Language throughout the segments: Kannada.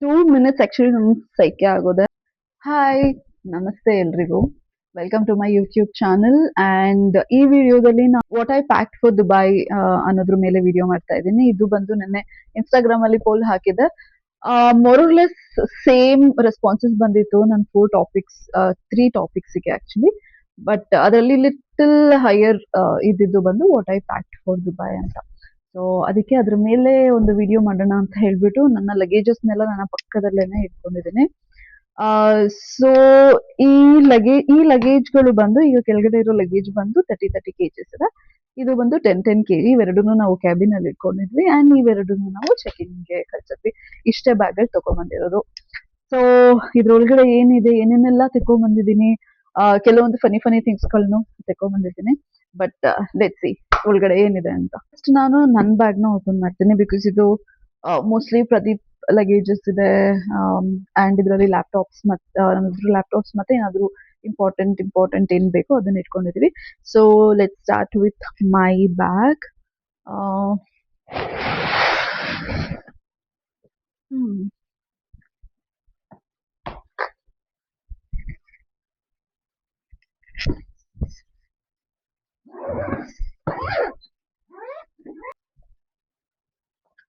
2 minutes ಆಕ್ಚುಲಿ ನಮ್ಗೆ ಸೈಕೆ ಆಗೋದೆ. ಹಾಯ್, ನಮಸ್ತೆ ಎಲ್ರಿಗೂ. Welcome to my YouTube channel. And ಈ ವಿಡಿಯೋದಲ್ಲಿ ನಾನು what I packed for Dubai ಅನ್ನೋದ್ರ ಮೇಲೆ ವಿಡಿಯೋ ಮಾಡ್ತಾ ಇದ್ದೀನಿ. ಇದು ಬಂದು ನೆನ್ನೆ ಇನ್ಸ್ಟಾಗ್ರಾಮ್ ಅಲ್ಲಿ ಪೋಲ್ ಹಾಕಿದೆ. ಮೊರಲೆಸ್ ಸೇಮ್ ರೆಸ್ಪಾನ್ಸಸ್ ಬಂದಿತ್ತು ನನ್ನ 4 ಟಾಪಿಕ್ಸ್, 3 ಟಾಪಿಕ್ಸ್ಗೆ ಆಕ್ಚುಲಿ. ಬಟ್ ಅದರಲ್ಲಿ ಲಿಟಲ್ ಹೈಯರ್ ಇದ್ದಿದ್ದು ಬಂದು what I packed for Dubai ಅಂತ. ಸೊ ಅದಕ್ಕೆ ಅದ್ರ ಮೇಲೆ ಒಂದು ವಿಡಿಯೋ ಮಾಡೋಣ ಅಂತ ಹೇಳ್ಬಿಟ್ಟು ನನ್ನ ಲಗೇಜಸ್ನೆಲ್ಲ ನನ್ನ ಪಕ್ಕದಲ್ಲೇನೆ ಇಟ್ಕೊಂಡಿದ್ದೀನಿ. ಸೊ ಈ ಲಗೇಜ್ಗಳು ಬಂದು ಈಗ ಕೆಳಗಡೆ ಇರೋ ಲಗೇಜ್ ಬಂದು 30 kgs ಇದೆ. ಇದು ಬಂದು 10 kg. ಇವೆರಡನ್ನು ನಾವು ಕ್ಯಾಬಿನ್ ಅಲ್ಲಿ ಇಟ್ಕೊಂಡಿದ್ವಿ ಅಂಡ್ ಇವೆರಡನ್ನು ನಾವು ಚೆಕಿಂಗ್ಗೆ ಕಳ್ಸಿದ್ವಿ. ಇಷ್ಟೇ ಬ್ಯಾಗ್ ಅಲ್ಲಿ ತಗೊಂಡ್ಬಂದಿರೋದು. ಸೊ ಇದ್ರೊಳಗಡೆ ಏನಿದೆ, ಏನೇನೆಲ್ಲ ತಗೊಂಡ್ಬಂದಿದ್ದೀನಿ, ಕೆಲವೊಂದು ಫನಿ ಥಿಂಗ್ಸ್ಗಳನ್ನು ತಗೊಂಡ್ಬಂದಿದ್ದೀನಿ. ಬಟ್ ಲೆಟ್ ಸಿ ಒಳಗಡೆ ಏನಿದೆ ಅಂತ. ಫಸ್ಟ್ ನಾನು ನನ್ನ ಬ್ಯಾಗ್ನ ಓಪನ್ ಮಾಡ್ತೀನಿ ಬಿಕಾಸ್ ಇದು ಮೋಸ್ಟ್ಲಿ ಪ್ರದೀಪ್ ಲಗೇಜಸ್ ಇದೆ. ಅಂಡ್ ಇದರಲ್ಲಿ ನಮ್ಮಿಬ್ರು ಲ್ಯಾಪ್ಟಾಪ್ಸ್ ಮತ್ತೆ ಏನಾದ್ರು ಇಂಪಾರ್ಟೆಂಟ್ ಏನ್ ಬೇಕೋ ಅದನ್ನ ಇಟ್ಕೊಂಡಿದೀವಿ. So let start with my bag.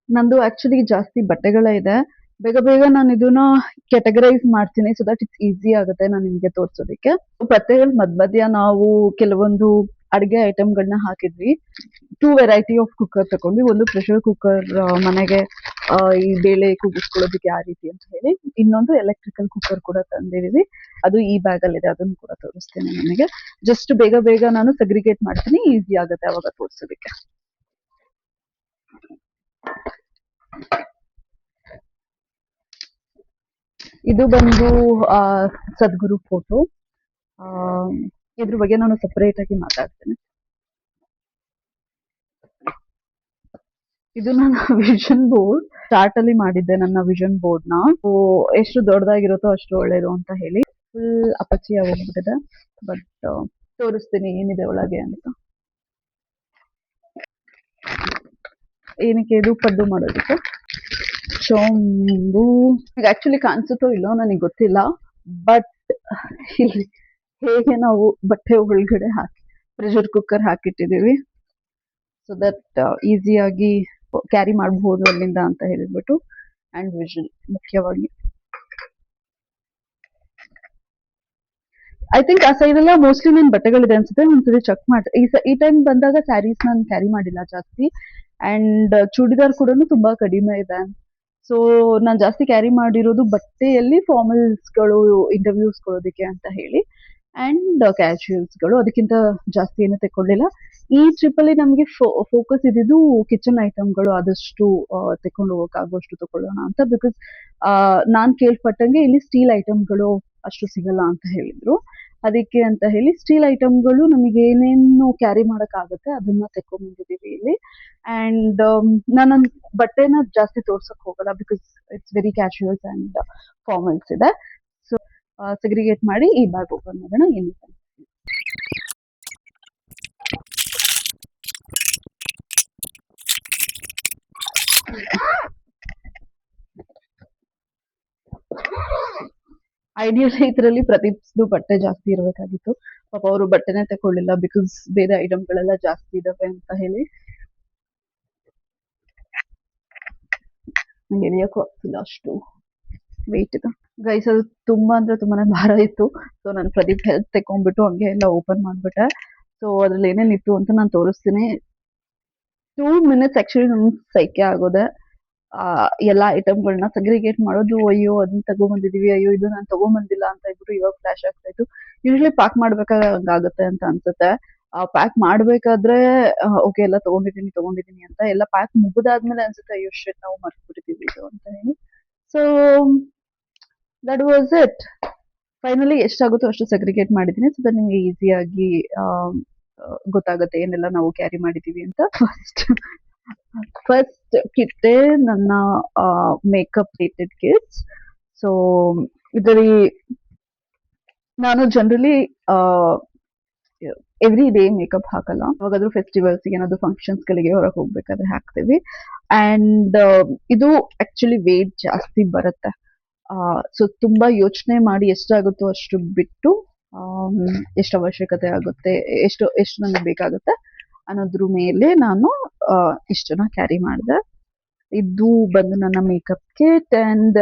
ನಂದು ಆಕ್ಚುಲಿ ಜಾಸ್ತಿ ಬಟ್ಟೆಗಳೇ ಇದೆ. ಬೇಗ ಬೇಗ ನಾನು ಇದನ್ನ ಕ್ಯಾಟಗರೈಸ್ ಮಾಡ್ತೀನಿ ಸೊ ದಟ್ ಇಟ್ಸ್ ಈಸಿ ಆಗುತ್ತೆ ನಾನು ನಿಮಗೆ ತೋರ್ಸೋದಕ್ಕೆ. ಬಟ್ಟೆಗಳ ಮಧ್ಯ ನಾವು ಕೆಲವೊಂದು ಅಡಿಗೆ ಐಟಮ್ಗಳನ್ನ ಹಾಕಿದ್ವಿ. 2 ವೆರೈಟಿ ಆಫ್ ಕುಕ್ಕರ್ ತಗೊಂಡ್ವಿ. ಒಂದು ಪ್ರೆಷರ್ ಕುಕ್ಕರ್, ಮನೆಗೆ ಈ ಬೇಳೆ ಕೂಗಿಸ್ಕೊಳ್ಳೋದಕ್ಕೆ ಆ ರೀತಿ ಅಂತ ಹೇಳಿ. ಇನ್ನೊಂದು ಎಲೆಕ್ಟ್ರಿಕಲ್ ಕುಕ್ಕರ್ ಕೂಡ ತಂದಿದೀವಿ. ಅದು ಈ ಬ್ಯಾಗ್ ಅಲ್ಲಿ ಇದೆ, ಅದನ್ನು ಕೂಡ ತೋರಿಸ್ತೇನೆ ನಿಮಗೆ. ಜಸ್ಟ್ ಬೇಗ ಬೇಗ ನಾನು ಸೆಗ್ರಿಗೇಟ್ ಮಾಡ್ತೀನಿ, ಈಸಿ ಆಗುತ್ತೆ ಅವಾಗ ತೋರಿಸೋದಕ್ಕೆ. ಇದು ಬಂದು ಸದ್ಗುರು ಫೋಟೋ. ಇದ್ರ ಬಗ್ಗೆ ನಾನು ಸಪರೇಟ್ ಆಗಿ ಮಾತಾಡ್ತೇನೆ. ಇದು ನನ್ನ ವಿಷನ್ ಬೋರ್ಡ್. ಸ್ಟಾರ್ಟ್ ಅಲ್ಲಿ ಮಾಡಿದ್ದೆ ನನ್ನ ವಿಷನ್ ಬೋರ್ಡ್ ನ. ಎಷ್ಟು ದೊಡ್ಡದಾಗಿರುತ್ತೋ ಅಷ್ಟು ಒಳ್ಳೇದು ಅಂತ ಹೇಳಿ. ಫುಲ್ ಅಪಚಿ ಆಗೋಗ್ಬಿಟ್ಟಿದೆ. ಬಟ್ ತೋರಿಸ್ತೀನಿ ಏನಿದೆ ಒಳಗೆ ಅಂತ. ಏನಕ್ಕೆ ಇದು ಪಡ್ಡು ಮಾಡೋದಕ್ಕೆ. ಚೊಂಬು ಆಕ್ಚುಲಿ ಕಾಣಿಸುತ್ತೋ ಇಲ್ಲೋ ನನಗೆ ಗೊತ್ತಿಲ್ಲ. ಬಟ್ ಇಲ್ಲಿ ಹೇಗೆ ನಾವು ಬಟ್ಟೆ ಒಳಗಡೆ ಹಾಕಿ ಪ್ರೆಷರ್ ಕುಕ್ಕರ್ ಹಾಕಿಟ್ಟಿದೀವಿ ಸೊ ದಟ್ ಈಸಿಯಾಗಿ ಕ್ಯಾರಿ ಮಾಡಬಹುದು ಅಲ್ಲಿಂದ ಅಂತ ಹೇಳಿದ್ಬಿಟ್ಟು. ಅಂಡ್ ವಿಷನ್ ಮುಖ್ಯವಾಗಿ. ಐ ಥಿಂಕ್ ಆ ಸೈಡ್ ಎಲ್ಲ ಮೋಸ್ಟ್ಲಿ ನನ್ನ ಬಟ್ಟೆಗಳಿದೆ ಅನ್ಸುತ್ತೆ. ಒಂದ್ಸರಿ ಚೆಕ್ ಮಾಡಿ. ಈ ಟೈಮ್ ಬಂದಾಗ ಸ್ಯಾರೀಸ್ ನಾನು ಕ್ಯಾರಿ ಮಾಡಿಲ್ಲ ಜಾಸ್ತಿ. ಅಂಡ್ ಚೂಡಿದಾರ್ ಕೂಡ ತುಂಬಾ ಕಡಿಮೆ ಇದೆ. ಸೊ ನಾನು ಜಾಸ್ತಿ ಕ್ಯಾರಿ ಮಾಡಿರೋದು ಬಟ್ಟೆಯಲ್ಲಿ ಫಾರ್ಮಲ್ಸ್ಗಳು, ಇಂಟರ್ವ್ಯೂಸ್ ಕೊಡೋದಕ್ಕೆ ಅಂತ ಹೇಳಿ, ಅಂಡ್ ಕ್ಯಾಶುಯಲ್ಸ್ಗಳು. ಅದಕ್ಕಿಂತ ಜಾಸ್ತಿ ಏನು ತಗೊಳ್ಳಿಲ್ಲ. ಈ ಟ್ರಿಪ್ ಅಲ್ಲಿ ನಮಗೆ ಫೋಕಸ್ ಇದ್ದಿದ್ದು ಕಿಚನ್ ಐಟಮ್ಗಳು ಆದಷ್ಟು ತಕೊಂಡು ಹೋಗಕ್ಕಾಗುವಷ್ಟು ತಗೊಳ್ಳೋಣ ಅಂತ. ಬಿಕಾಸ್ ನಾನ್ ಕೇಳ್ಪಟ್ಟಂಗೆ ಇಲ್ಲಿ ಸ್ಟೀಲ್ ಐಟಮ್ಗಳು ಅಷ್ಟು ಸಿಗಲ್ಲ ಅಂತ ಹೇಳಿದ್ರು. ಅದಕ್ಕೆ ಅಂತ ಹೇಳಿ ಸ್ಟೀಲ್ ಐಟಮ್ಗಳು ನಮಗೆ ಏನೇನು ಕ್ಯಾರಿ ಮಾಡಕ್ ಆಗುತ್ತೆ ಅದನ್ನ ತಕೊಂಡ್ಬಂದಿದೀವಿ ಇಲ್ಲಿ. ಅಂಡ್ ನಾನು ಬಟ್ಟೆನ ಜಾಸ್ತಿ ತೋರ್ಸಕ್ ಹೋಗಲ್ಲ because it's very casuals and formals ಇದೆ. ಸೊ ಸೆಗ್ರಿಗೇಟ್ ಮಾಡಿ ಈ ಬ್ಯಾಗ್ ಓಪನ್ ಮಾಡೋಣ ಏನಿದೆ. ಐಡಿಯಲಿ ಇದರಲ್ಲಿ ಪ್ರದೀಪ್ಸ್ದು ಬಟ್ಟೆ ಜಾಸ್ತಿ ಇರಬೇಕಾಗಿತ್ತು. ಪಾಪ ಅವರು ಬಟ್ಟೆನೇ ತಗೊಳ್ಳಿಲ್ಲ ಬಿಕಾಸ್ ಬೇರೆ ಐಟಮ್ಗಳೆಲ್ಲ ಜಾಸ್ತಿ ಇದಾವೆ ಅಂತ ಹೇಳಿ. ನಂಗೆ ಎಳಿಯಕ್ಕೂ ಆಗ್ತಿಲ್ಲ, ಅಷ್ಟು ವೆಯ್ಟ್ ಇದೆ ಗೈಸ್. ಅದು ತುಂಬಾ ಅಂದ್ರೆ ತುಂಬಾನೇ ಭಾರ ಇತ್ತು. ಸೊ ನಾನು ಪ್ರದೀಪ್ ಹೆಲ್ಪ್ ತಕೊಂಡ್ಬಿಟ್ಟು ಹಂಗೆ ಎಲ್ಲ ಓಪನ್ ಮಾಡ್ಬಿಟ್ಟೆ. ಸೊ ಅದ್ರಲ್ಲಿ ಏನೇನಿತ್ತು ಅಂತ ನಾನು ತೋರಿಸ್ತೀನಿ. 2 minutes ಆಕ್ಚುಲಿ ನಮ್ಗೆ ಸೈಕೆ ಆಗೋದೆ. ಎಲ್ಲಾ ಐಟಮ್ಗಳನ್ನ ಸೆಗ್ರಿಗೇಟ್ ಮಾಡೋದು. ಅಯ್ಯೋ ಅದನ್ನ ತಗೊಂಡ್ಬಂದಿದೀವಿ, ಅಯ್ಯೋ ಇದು ನಾನು ತಗೊಂಡ್ಬಂದಿಲ್ಲ ಅಂತ ಹೇಳ್ಬಿಟ್ಟು ಇವಾಗ ಫ್ಲಾಶ್ ಆಗ್ತಾ ಇತ್ತು. ಯೂಶಲಿ ಪ್ಯಾಕ್ ಮಾಡ್ಬೇಕಾದ್ರೆ ಹಂಗಾಗುತ್ತೆ ಅಂತ ಅನ್ಸುತ್ತೆ. ಪ್ಯಾಕ್ ಮಾಡ್ಬೇಕಾದ್ರೆ ಓಕೆ ಎಲ್ಲ ತಗೊಂಡಿದೀನಿ ಅಂತ. ಎಲ್ಲ ಪ್ಯಾಕ್ ಮುಗಿದಾದ್ಮೇಲೆ ಅನ್ಸುತ್ತೆ ಅಯ್ಯೋ ಶಿಟ್ ನಾವು ಮರ್ತ್ಬಿಟ್ಟಿದೀವಿ ಇದು ಅಂತ ಹೇಳಿ. So that was it. Finally ಎಷ್ಟಾಗುತ್ತೋ ಅಷ್ಟು ಸೆಗ್ರಿಗೇಟ್ ಮಾಡಿದ್ದೀನಿ ಸೊ ದಟ್ ನಿಮ್ಗೆ ಈಸಿಯಾಗಿ ಗೊತ್ತಾಗುತ್ತೆ ಏನೆಲ್ಲ ನಾವು ಕ್ಯಾರಿ ಮಾಡಿದೀವಿ ಅಂತ. ಫಸ್ಟ್ ಕಿಟ್ಟೆ ನನ್ನ ಮೇಕಪ್ ರಿಲೇಟೆಡ್ ಕಿಟ್ಸ್. ಸೊ ಇದರಲ್ಲಿ ನಾನು ಜನರಲಿ ಎವ್ರಿ ಡೇ ಮೇಕಪ್ ಹಾಕಲ್ಲ. ಯಾವಾಗಾದ್ರೂ ಫೆಸ್ಟಿವಲ್ಸ್ ಏನಾದ್ರು ಫಂಕ್ಷನ್ಸ್ ಗಳಿಗೆ ಹೊರಗೆ ಹೋಗ್ಬೇಕಾದ್ರೆ ಹಾಕ್ತೀವಿ. ಅಂಡ್ ಇದು ಆಕ್ಚುಲಿ ವೇಟ್ ಜಾಸ್ತಿ ಬರುತ್ತೆ. ಸೊ ತುಂಬಾ ಯೋಚನೆ ಮಾಡಿ ಎಷ್ಟಾಗುತ್ತೋ ಅಷ್ಟು ಬಿಟ್ಟು ಎಷ್ಟು ಅವಶ್ಯಕತೆ ಆಗುತ್ತೆ, ಎಷ್ಟು ನನಗೆ ಬೇಕಾಗುತ್ತೆ ಅನ್ನೋದ್ರ ಮೇಲೆ ನಾನು ಇಷ್ಟನ್ನ ಕ್ಯಾರಿ ಮಾಡಿದೆ. ಇದು ಬಂದು ನನ್ನ ಮೇಕಪ್ ಕಿಟ್. ಅಂಡ್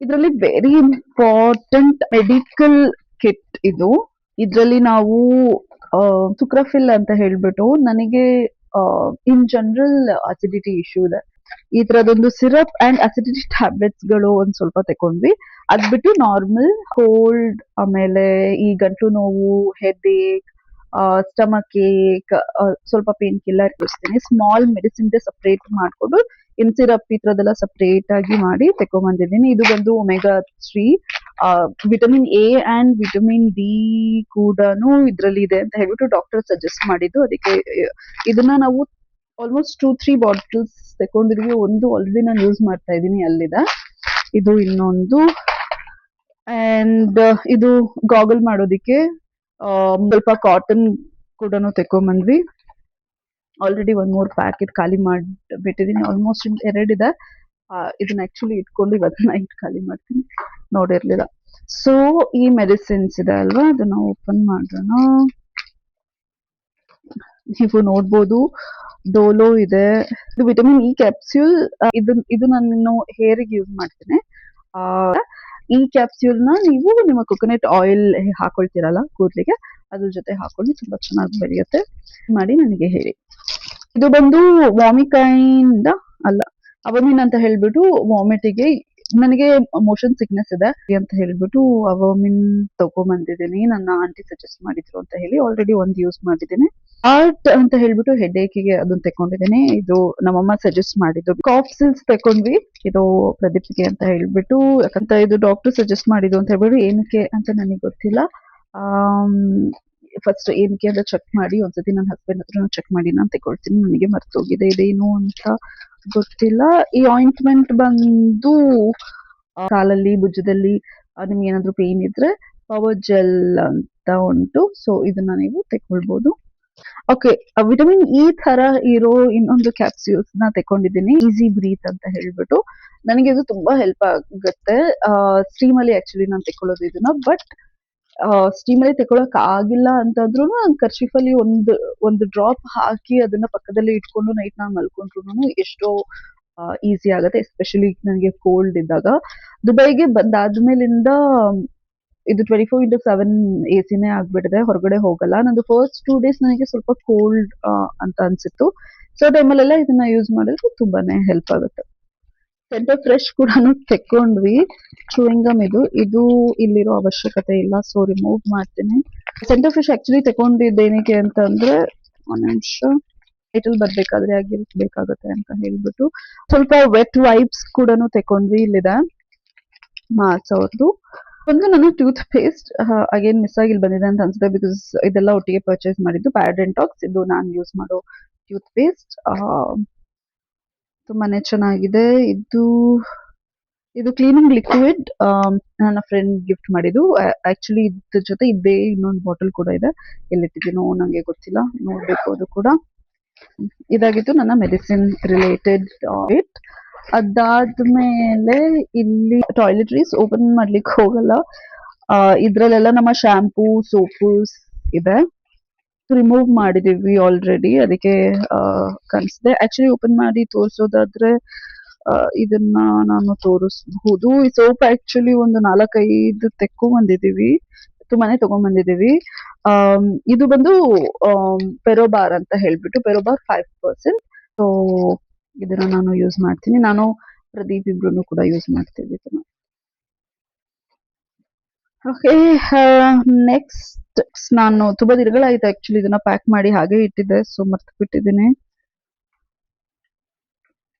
ಇದರಲ್ಲಿ ವೆರಿ ಇಂಪಾರ್ಟೆಂಟ್ ಮೆಡಿಕಲ್ ಕಿಟ್ ಇದು. ಇದರಲ್ಲಿ ನಾವು ಸುಕ್ರಫಿಲ್ ಅಂತ ಹೇಳ್ಬಿಟ್ಟು, ನನಗೆ ಇನ್ ಜನರಲ್ ಅಸಿಡಿಟಿ ಇಶ್ಯೂ ಇದೆ. ಈ ತರದೊಂದು ಸಿರಪ್ ಅಂಡ್ ಅಸಿಡಿಟಿ ಟ್ಯಾಬ್ಲೆಟ್ಸ್ ಗಳು ಒಂದ್ ಸ್ವಲ್ಪ ತಕೊಂಡ್ವಿ. ಅದ್ ಬಿಟ್ಟು ನಾರ್ಮಲ್ ಕೋಲ್ಡ್, ಆಮೇಲೆ ಈ ಗಂಟಲು ನೋವು, ಹೆಡ್ ಏಕ್, ಸ್ಟಮಕ್ ಏಕ್, ಸ್ವಲ್ಪ ಪೇನ್ ಕಿಲ್ಲರ್ ಕೊಡ್ತೀನಿ. ಸ್ಮಾಲ್ ಮೆಡಿಸಿನ್ ಸಪರೇಟ್ ಮಾಡ್ಕೊಂಡು ಇನ್ ಸಿರಪ್ ಈ ತರದೆಲ್ಲ ಸಪರೇಟ್ ಆಗಿ ಮಾಡಿ ತಕೊಂಡ್ಬಂದಿದ್ದೀನಿ. ಇದು ಬಂದು omega 3, vitamin A and vitamin D ಕೂಡ ಇದ್ರಲ್ಲಿ ಇದೆ ಅಂತ ಹೇಳ್ಬಿಟ್ಟು ಡಾಕ್ಟರ್ ಸಜೆಸ್ಟ್ ಮಾಡಿದ್ದು. ಅದಕ್ಕೆ ಇದನ್ನ ನಾವು ಆಲ್ಮೋಸ್ಟ್ 2-3 ಬಾಟಲ್ಸ್ ತಗೊಂಡಿದ್ವಿ. ಒಂದು ಆಲ್ರೆಡಿ ನಾನು ಯೂಸ್ ಮಾಡ್ತಾ ಇದ್ದೀನಿ, ಅಲ್ಲಿದೆ. ಇದು ಇನ್ನೊಂದು. ಅಂಡ್ ಇದು ಗಾಗಲ್ ಮಾಡೋದಿಕ್ಕೆ ಸ್ವಲ್ಪ ಕಾಟನ್ ಕೂಡ ತಕೊಂಡ್ಬಂದ್ವಿ. ಆಲ್ರೆಡಿ 1 more ಪ್ಯಾಕೆಟ್ ಖಾಲಿ ಮಾಡಿಬಿಟ್ಟಿದ್ದೀನಿ. ಆಲ್ಮೋಸ್ಟ್ 2 ಇದೆ. ಇದನ್ನ ಆಕ್ಚುಲಿ ಇಟ್ಕೊಂಡು ಇವತ್ತು ನೈಟ್ ಖಾಲಿ ಮಾಡ್ತೀನಿ, ನೋಡಿರ್ಲಿಲ್ಲ. ಸೊ ಈ ಮೆಡಿಸಿನ್ಸ್ ಇದೆ ಅಲ್ವಾ, ಅದನ್ನ ಓಪನ್ ಮಾಡೋಣ. ನೀವು ನೋಡ್ಬೋದು ಡೋಲೋ ಇದೆ. ಇದು ವಿಟಮಿನ್ ಇ ಕ್ಯಾಪ್ಸ್ಯೂಲ್. ಇದು ನಾನು ಹೇರಿಗೆ ಯೂಸ್ ಮಾಡ್ತೀನಿ. ಈ ಕ್ಯಾಪ್ಸ್ಯೂಲ್ ನ ನೀವು ನಿಮ್ಮ ಕೊಕೊನಟ್ ಆಯಿಲ್ ಹಾಕೊಳ್ತೀರಲ್ಲ ಕೂದಲಿಗೆ, ಅದ್ರ ಜೊತೆ ಹಾಕೊಂಡು ತುಂಬಾ ಚೆನ್ನಾಗಿ ಬೆಳೆಯುತ್ತೆ. ಮಾಡಿ ನನಗೆ ಹೇಳಿ. ಇದು ಬಂದು ವಾಮಿಕೈಂಡ್ ಅಲ್ಲ, ಅವಮಿನ್ ಅಂತ ಹೇಳ್ಬಿಟ್ಟು ವಾಮಿಟಿಗೆ. ನನಗೆ ಮೋಷನ್ ಸಿಕ್ನೆಸ್ ಇದೆ ಅಂತ ಹೇಳ್ಬಿಟ್ಟು ಅವಮಿನ್ ತಗೊಂಡ್ಬಂದಿದ್ದೀನಿ. ನನ್ನ ಆಂಟಿ ಸಜೆಸ್ಟ್ ಮಾಡಿದ್ರು ಅಂತ ಹೇಳಿ ಆಲ್ರೆಡಿ ಒಂದು ಯೂಸ್ ಮಾಡಿದ್ದೀನಿ. ಆರ್ಟ್ ಅಂತ ಹೇಳ್ಬಿಟ್ಟು ಹೆಡ್ ಏಕಿಗೆ ಅದನ್ನ ತಕೊಂಡಿದ್ದೀನಿ. ಇದು ನಮ್ಮಮ್ಮ ಸಜೆಸ್ಟ್ ಮಾಡಿದ್ದು. ಕಾಫ್ ಸಿಲ್ಸ್ ತಕೊಂಡ್ವಿ. ಇದು ಪ್ರದೀಪ್ಗೆ ಅಂತ ಹೇಳ್ಬಿಟ್ಟು, ಯಾಕಂತ ಇದು ಡಾಕ್ಟರ್ ಸಜೆಸ್ಟ್ ಮಾಡಿದ್ದು ಅಂತ ಹೇಳ್ಬಿಟ್ಟು. ಏನಕ್ಕೆ ಅಂತ ನನಗೆ ಗೊತ್ತಿಲ್ಲ. ಫಸ್ಟ್ ಏನಕ್ಕೆ ಅಂತ ಚೆಕ್ ಮಾಡಿ, ಒಂದ್ಸತಿ ನನ್ನ ಹಸ್ಬೆಂಡ್ ಹತ್ರ ಚೆಕ್ ಮಾಡಿ ನಾನು ತಗೊಳ್ತೀನಿ. ನನಗೆ ಮರ್ತೋಗಿದೆ ಇದೇನು ಅಂತ ಗೊತ್ತಿಲ್ಲ. ಈ ಆಯಿಂಟ್ಮೆಂಟ್ ಬಂದು ಕಾಲಲ್ಲಿ, ಭುಜದಲ್ಲಿ ನಿಮ್ಗೆ ಏನಾದ್ರು ಪೇನ್ ಇದ್ರೆ ಪವರ್ ಜೆಲ್ ಅಂತ ಉಂಟು. ಸೊ ಇದನ್ನ ನೀವು ತಗೊಳ್ಬಹುದು. ಓಕೆ, ವಿಟಮಿನ್ ಇ ತರ ಇರೋ ಇನ್ನೊಂದು ಕ್ಯಾಪ್ಸ್ಯೂಲ್ಸ್ ನ ತಕೊಂಡಿದ್ದೀನಿ, ಈಸಿ ಬ್ರೀತ್ ಅಂತ ಹೇಳ್ಬಿಟ್ಟು. ನನಗೆ ಇದು ತುಂಬಾ ಹೆಲ್ಪ್ ಆಗುತ್ತೆ. ಸ್ಟೀಮ್ ಅಲ್ಲಿ ಆಕ್ಚುಲಿ ನಾನು ತಕೊಳ್ಳೋದು ಇದನ್ನ. ಬಟ್ ಸ್ಟೀಮ್ ಅಲ್ಲಿ ತಗೊಳಕ್ ಆಗಿಲ್ಲ ಅಂತಂದ್ರೂ ಕರ್ಚೀಫ್ ಅಲ್ಲಿ ಒಂದು ಡ್ರಾಪ್ ಹಾಕಿ ಅದನ್ನ ಪಕ್ಕದಲ್ಲಿ ಇಟ್ಕೊಂಡು ನೈಟ್ ನಾನು ಮಲ್ಕೊಂಡ್ರು ಎಷ್ಟೋ ಈಸಿ ಆಗುತ್ತೆ. ಎಸ್ಪೆಷಲಿ ನನಗೆ ಕೋಲ್ಡ್ ಇದ್ದಾಗ. ದುಬೈಗೆ ಬಂದಾದ್ಮೇಲಿಂದ ಇದು 24/7 AC ಆಗ್ಬಿಟ್ಟಿದೆ, ಹೊರಗಡೆ ಹೋಗಲ್ಲ. ನಂದು ಫಸ್ಟ್ 2 days ನನಗೆ ಸ್ವಲ್ಪ ಕೋಲ್ಡ್ ಅಂತ ಅನ್ಸಿತ್ತು. ಸೊ ಟೈಮಲ್ಲೆಲ್ಲ ಇದನ್ನ ಯೂಸ್ ಮಾಡಿದ್ರೆ ತುಂಬಾನೇ ಹೆಲ್ಪ್ ಆಗುತ್ತೆ. ಸೆಂಟರ್ ಫ್ರೆಶ್ ಕೂಡ ತೆಕ್ಕೊಂಡ್ವಿ. ಚೂಯಿಂಗ್ ಗಮ್ ಇದು ಇಲ್ಲಿರೋ ಅವಶ್ಯಕತೆ ಇಲ್ಲ, ಸೊ ರಿಮೂವ್ ಮಾಡ್ತೀನಿ. ಸೆಂಟರ್ ಫ್ರೆಶ್ ಆಕ್ಚುಲಿ ತಗೊಂಡಿದ್ದೇನಕ್ಕೆ ಅಂತಂದ್ರೆ, ಒಂದ್ ನಿಮಿಷ ಟೈಟಲ್ ಬರ್ಬೇಕಾದ್ರೆ ಆಗಿರ್ಬೇಕಾಗತ್ತೆ ಅಂತ ಹೇಳ್ಬಿಟ್ಟು. ಸ್ವಲ್ಪ ವೆಟ್ ವೈಪ್ಸ್ ಕೂಡ ತಕೊಂಡ್ವಿ. ಇಲ್ಲಿದೆ ಮಾರ್ಸ್ ಅವ್ರದ್ದು. ಒಂದು ನನ್ನ ಟೂತ್ ಪೇಸ್ಟ್ ಅಗೇನ್ ಮಿಸ್ ಆಗಿ ಇಲ್ಲಿ ಬಂದಿದೆ ಅಂತ ಅನ್ಸುತ್ತೆ, ಬಿಕಾಸ್ ಇದೆಲ್ಲ ಒಟ್ಟಿಗೆ ಪರ್ಚೇಸ್ ಮಾಡಿದ್ದು. ಪ್ಯಾರಡೆಂಟಾಕ್ಸ್, ಇದು ನಾನು ಯೂಸ್ ಮಾಡೋ ಟೂತ್ ಪೇಸ್ಟ್. ತುಂಬಾನೇ ಚೆನ್ನಾಗಿದೆ. ಇದು ಕ್ಲೀನಿಂಗ್ ಲಿಕ್ವಿಡ್ ನನ್ನ ಫ್ರೆಂಡ್ ಗಿಫ್ಟ್ ಮಾಡಿದ್ದು. ಆಕ್ಚುಲಿ ಇದ್ರ ಜೊತೆ ಇದೇ ಇನ್ನೊಂದು ಬಾಟಲ್ ಕೂಡ ಇದೆ. ಎಲ್ಲಿಟ್ಟಿದ್ದೀನೋ ನಂಗೆ ಗೊತ್ತಿಲ್ಲ, ನೋಡ್ಬೇಕು ಅದು ಕೂಡ. ಇದಾಗಿತ್ತು ನನ್ನ ಮೆಡಿಸಿನ್ ರಿಲೇಟೆಡ್ ಇಟ್. ಅದಾದ್ಮೇಲೆ ಇಲ್ಲಿ ಟಾಯ್ಲೆಟ್ರೀಸ್ ಓಪನ್ ಮಾಡ್ಲಿಕ್ಕೆ ಹೋಗಲ್ಲ. ಇದ್ರಲ್ಲೆಲ್ಲ ನಮ್ಮ ಶಾಂಪೂ, ಸೋಪುಸ್ ಇದೆ. ರಿಮೂವ್ ಮಾಡಿದೀವಿ ಆಲ್ರೆಡಿ, ಅದಕ್ಕೆ ಕಾಣಿಸ್ದೆ. ಆಕ್ಚುಲಿ ಓಪನ್ ಮಾಡಿ ತೋರಿಸೋದಾದ್ರೆ ಇದನ್ನ ನಾನು ತೋರಿಸಬಹುದು. ಈ ಸೋಪ್ ಆಕ್ಚುಲಿ ಒಂದು 4-5 ತೆಕ್ಕೊಂಡ್ಬಂದಿದೀವಿ, ತುಂಬಾನೇ ತಗೊಂಡ್ಬಂದಿದೀವಿ. ಇದು ಬಂದು ಪೆರೋಬಾರ್ ಅಂತ ಹೇಳ್ಬಿಟ್ಟು, ಪೆರೋಬಾರ್ 5%. ಸೊ ಇದನ್ನ ನಾನು ಯೂಸ್ ಮಾಡ್ತೀನಿ. ನಾನು ಪ್ರದೀಪ್ ಇಬ್ರು ಕೂಡ ಯೂಸ್ ಮಾಡ್ತೀವಿ ಇದನ್ನ. ಓಕೆ, ನೆಕ್ಸ್ಟ್ ನಾನು ತುಂಬಾ ದಿನಗಳಾಯ್ತು ಆಕ್ಚುಲಿ ಇದನ್ನ ಪ್ಯಾಕ್ ಮಾಡಿ ಹಾಗೆ ಇಟ್ಟಿದ್ದೆ, ಸೊ ಮರ್ತು ಬಿಟ್ಟಿದ್ದೀನಿ.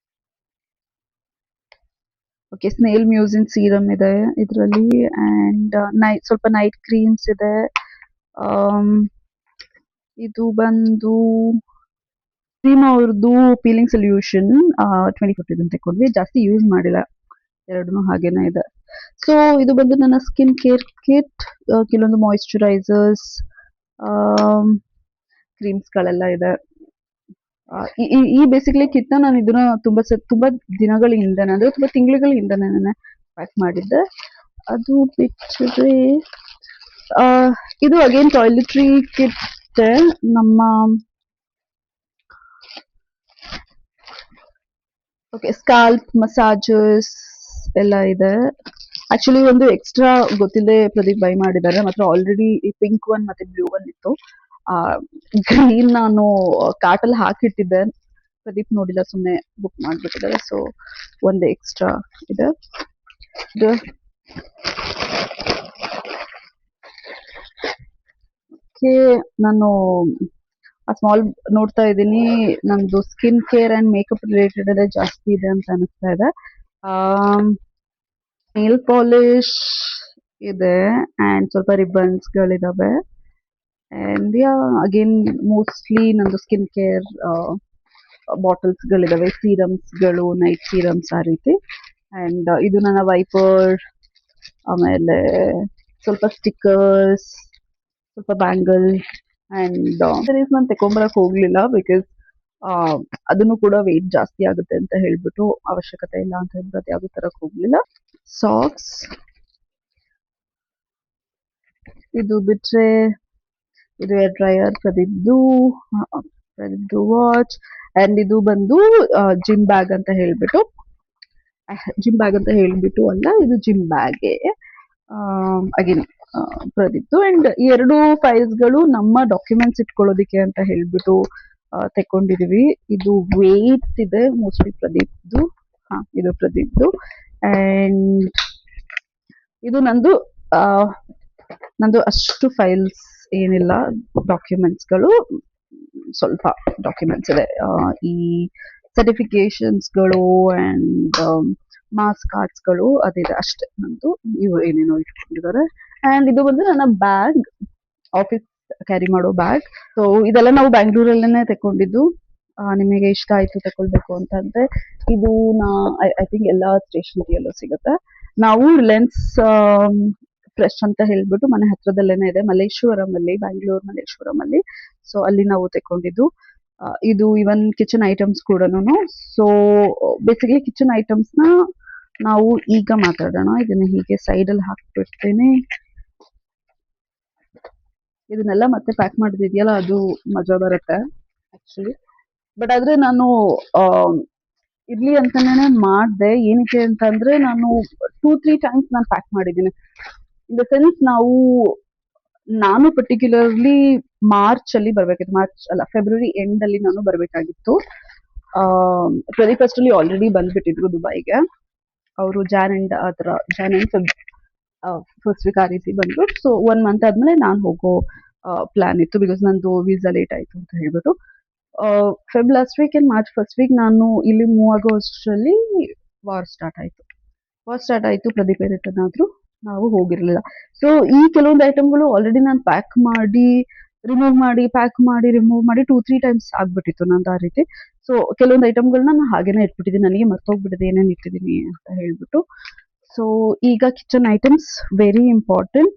ಓಕೆ, ಸ್ನೇಲ್ ಮ್ಯೂಸಿನ್ ಸೀರಮ್ ಇದೆ ಇದರಲ್ಲಿ. ಅಂಡ್ ಸ್ವಲ್ಪ ನೈಟ್ ಕ್ರೀಮ್ಸ್ ಇದೆ. ಇದು ಬಂದು ಕ್ರೀಮ್ ಅವ್ರದ್ದು ಪೀಲಿಂಗ್ ಸೊಲ್ಯೂಷನ್ 2050 ತಕೊಂಡ್ವಿ. ಜಾಸ್ತಿ ಯೂಸ್ ಮಾಡಿಲ್ಲ, ಎರಡೂ ಹಾಗೇನೆ ಇದೆ. ಸೊ ಇದು ಬಂದು ನನ್ನ ಸ್ಕಿನ್ ಕೇರ್ ಕಿಟ್. ಕೆಲವೊಂದು ಮಾಯಿಶ್ಚರೈಸರ್ಸ್, ಕ್ರೀಮ್ಸ್ ಗಳೆಲ್ಲ ಇದೆ. ಈ ಈ ಬೇಸಿಕಲಿ ಕಿಟ್ನ ನಾನು ಇದನ್ನ ತುಂಬಾ ದಿನಗಳ ಹಿಂದೆನೆ ಅಂದ್ರೆ ತುಂಬಾ ತಿಂಗಳುಗಳ ಹಿಂದೆನೆ ನಾನು ಪ್ಯಾಕ್ ಮಾಡಿದ್ದೆ. ಅದು ಬಿಟ್ಟರೆ ಇದು ಅಗೇನ್ ಟಾಯ್ಲೆಟ್ರಿ ಕಿಟ್. ನಮ್ಮ ಓಕೆ, ಸ್ಕಾಲ್ಪ್ ಮಸಾಜಸ್ ಎಲ್ಲ ಇದೆ. ಆಕ್ಚುಲಿ ಒಂದು ಎಕ್ಸ್ಟ್ರಾ ಗೊತ್ತಿಲ್ಲದೆ ಪ್ರದೀಪ್ ಬೈ ಮಾಡಿದ್ದಾರೆ. ಮಾತ್ರ ಆಲ್ರೆಡಿ ಪಿಂಕ್ ಒನ್ ಮತ್ತೆ ಬ್ಲೂ ಒನ್ ಇತ್ತು. ಗ್ರೀನ್ ನಾನು ಕಾರ್ಟಲ್ಲಿ ಹಾಕಿಟ್ಟಿದ್ದೆ, ಪ್ರದೀಪ್ ನೋಡಿಲ್ಲ, ಸುಮ್ಮನೆ ಬುಕ್ ಮಾಡಿಬಿಟ್ಟಿದ್ದಾರೆ. ಸೊ ಒಂದು ಎಕ್ಸ್ಟ್ರಾ ಇದೆ. ನಾನು ಆ ಸ್ಮಾಲ್ ನೋಡ್ತಾ ಇದ್ದೀನಿ, ನಮ್ದು skin care and makeup related ಅದೇ ಜಾಸ್ತಿ ಇದೆ ಅಂತ ಅನಿಸ್ತಾ ಇದೆ. ನೇಲ್ ಪಾಲಿಶ್ ಇದೆ ಅಂಡ್ ಸ್ವಲ್ಪ ರಿಬ್ಬನ್ಸ್ ಗಳಿದಾವೆ. ಅಂಡ್ ಅಗೇನ್ ಮೋಸ್ಟ್ಲಿ ನಂದು ಸ್ಕಿನ್ ಕೇರ್ ಬಾಟಲ್ಸ್ ಗಳಿದಾವೆ, ಸೀರಮ್ಸ್ ಗಳು, ನೈಟ್ ಸೀರಮ್ಸ್ ಆ ರೀತಿ. ಅಂಡ್ ಇದು ನನ್ನ ವೈಪರ್, ಆಮೇಲೆ ಸ್ವಲ್ಪ ಸ್ಟಿಕ್ಕರ್ಸ್, ಸ್ವಲ್ಪ ಬ್ಯಾಂಗಲ್. ಅಂಡ್ ನಾನು ತಗೊಂಬರಕ್ ಹೋಗ್ಲಿಲ್ಲ ಬಿಕಾಸ್ ಅದನ್ನು ಕೂಡ ವೆಯ್ಟ್ ಜಾಸ್ತಿ ಆಗುತ್ತೆ ಅಂತ ಹೇಳ್ಬಿಟ್ಟು, ಅವಶ್ಯಕತೆ ಇಲ್ಲ ಅಂತ ಹೇಳ್ಬಿಟ್ಟು ಯಾವ್ದು ತರಕ್ ಹೋಗ್ಲಿಲ್ಲ. ಸಾಕ್ಸ್, ಇದು ಬಿಟ್ರೆ ಇದು ಏರ್ ಡ್ರೈಯರ್, ಪ್ರದೀಪ್ದು ವಾಚ್. ಅಂಡ್ ಇದು ಬಂದು ಜಿಮ್ ಬ್ಯಾಗ್ ಅಂತ ಹೇಳ್ಬಿಟ್ಟು ಅಲ್ಲ, ಇದು ಜಿಮ್ ಬ್ಯಾಗೆ ಅಗೇನ್ ಪ್ರದೀಪ್ದು. ಅಂಡ್ ಈ 2 ಫೈಲ್ಸ್ ಗಳು ನಮ್ಮ ಡಾಕ್ಯುಮೆಂಟ್ಸ್ ಇಟ್ಕೊಳ್ಳೋದಿಕ್ಕೆ ಅಂತ ಹೇಳ್ಬಿಟ್ಟು ತೆಕೊಂಡಿದೀವಿ. ಇದು ವೇಟ್ ಇದೆ, ಮೋಸ್ಟ್ಲಿ ಪ್ರದೀಪ್ದು. ಇದು ಪ್ರದೀಪ್ದು. ಅಂಡ್ ಇದು ನಂದು ಅಷ್ಟು ಫೈಲ್ಸ್ ಏನಿಲ್ಲ, ಡಾಕ್ಯುಮೆಂಟ್ಸ್ಗಳು ಸ್ವಲ್ಪ ಡಾಕ್ಯುಮೆಂಟ್ಸ್ ಇದೆ. ಈ ಸರ್ಟಿಫಿಕೇಶನ್ಸ್ಗಳು ಅಂಡ್ ಮಾರ್ಕ್ಸ್ ಕಾರ್ಡ್ಸ್ಗಳು ಅದಿದೆ ಅಷ್ಟೇ ನಂದು. ಇವು ಏನೇನೋ ಇಟ್ಕೊಂಡಿದ್ದಾರೆ. ಅಂಡ್ ಇದು ಬಂದು ನನ್ನ ಬ್ಯಾಗ್, ಆಫೀಸ್ ಕ್ಯಾರಿ ಮಾಡೋ ಬ್ಯಾಗ್. ಸೊ ಇದೆಲ್ಲ ನಾವು ಬ್ಯಾಂಗ್ಳೂರಲ್ಲೇನೆ ತಕೊಂಡಿದ್ದು. ನಿಮಗೆ ಇಷ್ಟ ಆಯ್ತು ತಗೊಳ್ಬೇಕು ಅಂತಂದ್ರೆ ಇದು ಐ ಥಿಂಕ್ ಎಲ್ಲಾ ಸ್ಟೇಷನರಿಯಲ್ಲೂ ಸಿಗುತ್ತೆ. ನಾವು ರಿಲಯನ್ಸ್ ಫ್ರೆಶ್ ಅಂತ ಹೇಳ್ಬಿಟ್ಟು ಮನೆ ಹತ್ರದಲ್ಲೇನೆ ಇದೆ, ಮಲ್ಲೇಶ್ವರಂ ಅಲ್ಲಿ, ಬ್ಯಾಂಗ್ಳೂರ್ ಮಲ್ಲೇಶ್ವರಂ ಅಲ್ಲಿ. ಸೊ ಅಲ್ಲಿ ನಾವು ತಕೊಂಡಿದ್ದು. ಇದು ಇವನ್ ಕಿಚನ್ ಐಟಮ್ಸ್ ಕೂಡನು. ಸೊ ಬೇಸಿಕಲಿ ಕಿಚನ್ ಐಟಮ್ಸ್ ನ ನಾವು ಈಗ ಮಾತಾಡೋಣ. ಇದನ್ನ ಹೀಗೆ ಸೈಡ್ ಅಲ್ಲಿ ಹಾಕ್ಬಿಡ್ತೇನೆ. ಇದನ್ನೆಲ್ಲ ಮತ್ತೆ ಪ್ಯಾಕ್ ಮಾಡಿದಿದೆಯಲ್ಲ, ಅದು ಮಜಾ ಬರುತ್ತೆ ಆಕ್ಚುಲಿ. ಬಟ್ ಆದ್ರೆ ನಾನು ಇರ್ಲಿ ಅಂತಾನೆ ಮಾಡ್ದೆ. ಏನಕ್ಕೆ ಅಂತಂದ್ರೆ ನಾನು 2-3 ಟೈಮ್ಸ್ ನಾನು ಪ್ಯಾಕ್ ಮಾಡಿದ್ದೀನಿ. ಇನ್ ದ ಸೆನ್ಸ್ ನಾನು ಪರ್ಟಿಕ್ಯುಲರ್ಲಿ ಮಾರ್ಚ್ ಅಲ್ಲಿ ಬರ್ಬೇಕಿತ್ತು, ಫೆಬ್ರವರಿ ಎಂಡ್ ಅಲ್ಲಿ ನಾನು ಬರ್ಬೇಕಾಗಿತ್ತು. ಪ್ರದೀಪ್ ಅಷ್ಟರಲ್ಲಿ ಆಲ್ರೆಡಿ ಬಂದ್ಬಿಟ್ಟಿದ್ರು ದುಬೈಗೆ. ಅವರು Jan and Feb first week ಆ ರೀತಿ ಬಂದ್ರು. ಸೊ 1 ಮಂತ್ ಆದ್ಮೇಲೆ ನಾನು ಹೋಗೋ ಪ್ಲಾನ್ ಇತ್ತು, ಬಿಕಾಸ್ ನಂದು ವೀಸಾ ಲೇಟ್ ಆಯ್ತು ಅಂತ ಹೇಳ್ಬಿಟ್ಟು. Feb last week and March first week ನಾನು ಇಲ್ಲಿ ಮೂವ್ ಆಗೋ ಅಷ್ಟರಲ್ಲಿ ವಾರ್ ಸ್ಟಾರ್ಟ್ ಆಯ್ತು. ಪ್ರದೀಪ್ ರಿಟರ್ನ್ ಆದ್ರು, ನಾವು ಹೋಗಿರ್ಲಿಲ್ಲ. ಸೊ ಈ ಕೆಲವೊಂದು ಐಟಮ್ಗಳು ಆಲ್ರೆಡಿ ನಾನು ಪ್ಯಾಕ್ ಮಾಡಿ ರಿಮೂವ್ ಮಾಡಿ, ಪ್ಯಾಕ್ ಮಾಡಿ ರಿಮೂವ್ ಮಾಡಿ 2-3 ಟೈಮ್ಸ್ ಆಗ್ಬಿಟ್ಟಿತ್ತು ನಂದು ಆ ರೀತಿ. ಸೊ ಕೆಲವೊಂದು ಐಟಮ್ಗಳನ್ನ ನಾನು ಹಾಗೇನೆ ಇಟ್ಬಿಟ್ಟಿದ್ದೀನಿ, ನನಗೆ ಮರ್ತೋಗ್ಬಿಟ್ಟಿದೆ ಏನೇನು ಇಟ್ಟಿದ್ದೀನಿ ಅಂತ ಹೇಳ್ಬಿಟ್ಟು. ಸೊ ಈಗ kitchen items very important.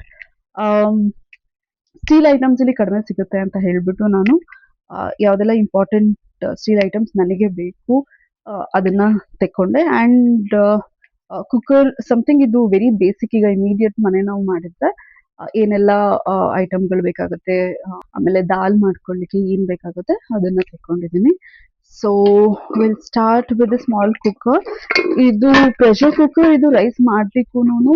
Steel items ಇಲ್ಲಿ ಕಡಿಮೆ ಸಿಗುತ್ತೆ ಅಂತ ಹೇಳ್ಬಿಟ್ಟು ನಾನು ಯಾವ್ದೆಲ್ಲ ಇಂಪಾರ್ಟೆಂಟ್ ಸ್ಟೀಲ್ ಐಟಮ್ಸ್ ನನಗೆ ಬೇಕು ಅದನ್ನ ತೆಕ್ಕೊಂಡೆ. ಅಂಡ್ ಕುಕ್ಕರ್ ಸಮಥಿಂಗ್, ಇದು ವೆರಿ ಬೇಸಿಕ್. ಈಗ ಇಮಿಡಿಯೇಟ್ ಮನೆ ನಾವು ಮಾಡಿದ್ರೆ ಏನೆಲ್ಲ ಐಟಮ್ಗಳು ಬೇಕಾಗುತ್ತೆ, ಆಮೇಲೆ ದಾಲ್ ಮಾಡ್ಕೊಳ್ಳಿಕ್ಕೆ ಏನ್ ಬೇಕಾಗುತ್ತೆ ಅದನ್ನ ತೆಕ್ಕೊಂಡಿದ್ದೀನಿ. So will start with small cooker. ಇದು ಪ್ರೆಷರ್ ಕುಕ್ಕರ್. ಇದು ರೈಸ್ ಮಾಡ್ಲಿಕ್ಕೂನು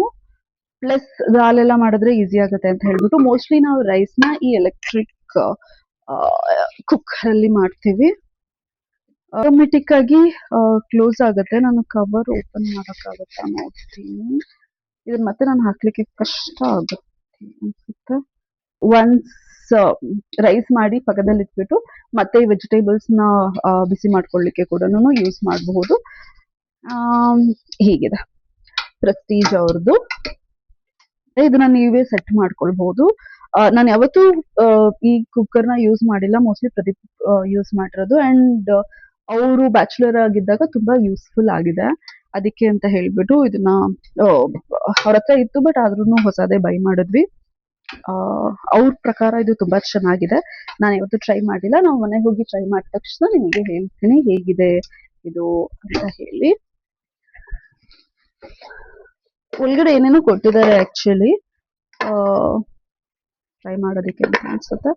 ಪ್ಲಸ್ ದಾಲ್ ಎಲ್ಲ ಮಾಡಿದ್ರೆ ಈಸಿ ಆಗುತ್ತೆ ಅಂತ ಹೇಳ್ಬಿಟ್ಟು ಮೋಸ್ಟ್ಲಿ ನಾವು ರೈಸ್ ನ ಈ ಎಲೆಕ್ಟ್ರಿಕ್ ಕುಕ್ಕರ್ ಅಲ್ಲಿ ಮಾಡ್ತೀವಿ. ಆಟೋಮೆಟಿಕ್ ಆಗಿ ಕ್ಲೋಸ್ ಆಗುತ್ತೆ. ನಾನು ಕವರ್ ಓಪನ್ ಮಾಡಕ್ಕಾಗತ್ತಾ ನೋಡ್ತೀನಿ. ಇದನ್ನ ಮತ್ತೆ ನಾನು ಹಾಕ್ಲಿಕ್ಕೆ ಕಷ್ಟ ಆಗುತ್ತೆ ಅನ್ಸುತ್ತೆ. ಒನ್ಸ್ ರೈಸ್ ಮಾಡಿ ಪಕ್ಕದಲ್ಲಿ ಇಟ್ಬಿಟ್ಟು ಮತ್ತೆ ಈ ವೆಜಿಟೇಬಲ್ಸ್ ನ ಬಿಸಿ ಮಾಡ್ಕೊಳ್ಳಿಕ್ಕೆ ಕೂಡ ಯೂಸ್ ಮಾಡಬಹುದು. ಹೀಗಿದೆ ಪ್ರೆಸ್ಟೀಜ್ ಅವ್ರದ್ದು. ಇದನ್ನ ನೀವೇ ಸೆಟ್ ಮಾಡ್ಕೊಳ್ಬಹುದು. ನಾನು ಯಾವತ್ತೂ ಈ ಕುಕ್ಕರ್ ನ ಯೂಸ್ ಮಾಡಿಲ್ಲ, ಮೋಸ್ಟ್ಲಿ ಪ್ರದೀಪ್ ಯೂಸ್ ಮಾಡಿರೋದು. ಅಂಡ್ ಅವರು ಬ್ಯಾಚುಲರ್ ಆಗಿದ್ದಾಗ ತುಂಬಾ ಯೂಸ್ಫುಲ್ ಆಗಿದೆ, ಅದಕ್ಕೆ ಅಂತ ಹೇಳ್ಬಿಟ್ಟು ಇದನ್ನ ಅವ್ರ ಹತ್ರ ಇತ್ತು. ಬಟ್ ಆದ್ರೂ ಹೊಸದೇ ಬೈ ಮಾಡಿದ್ವಿ. ಅವ್ರ ಪ್ರಕಾರ ಇದು ತುಂಬಾ ಚೆನ್ನಾಗಿದೆ. ನಾನು ಯಾವತ್ತೂ ಟ್ರೈ ಮಾಡಿಲ್ಲ. ನಾವು ಮನೆಗೆ ಹೋಗಿ ಟ್ರೈ ಮಾಡಿದ ತಕ್ಷಣ ನಿಮಗೆ ಹೇಳ್ತೀನಿ ಹೇಗಿದೆ ಇದು ಅಂತ ಹೇಳಿ. ಒಳಗಡೆ ಏನೇನೋ ಕೊಟ್ಟಿದ್ದಾರೆ ಆಕ್ಚುಲಿ ಟ್ರೈ ಮಾಡೋದಕ್ಕೆ ಅಂತ ಅನ್ಸುತ್ತೆ.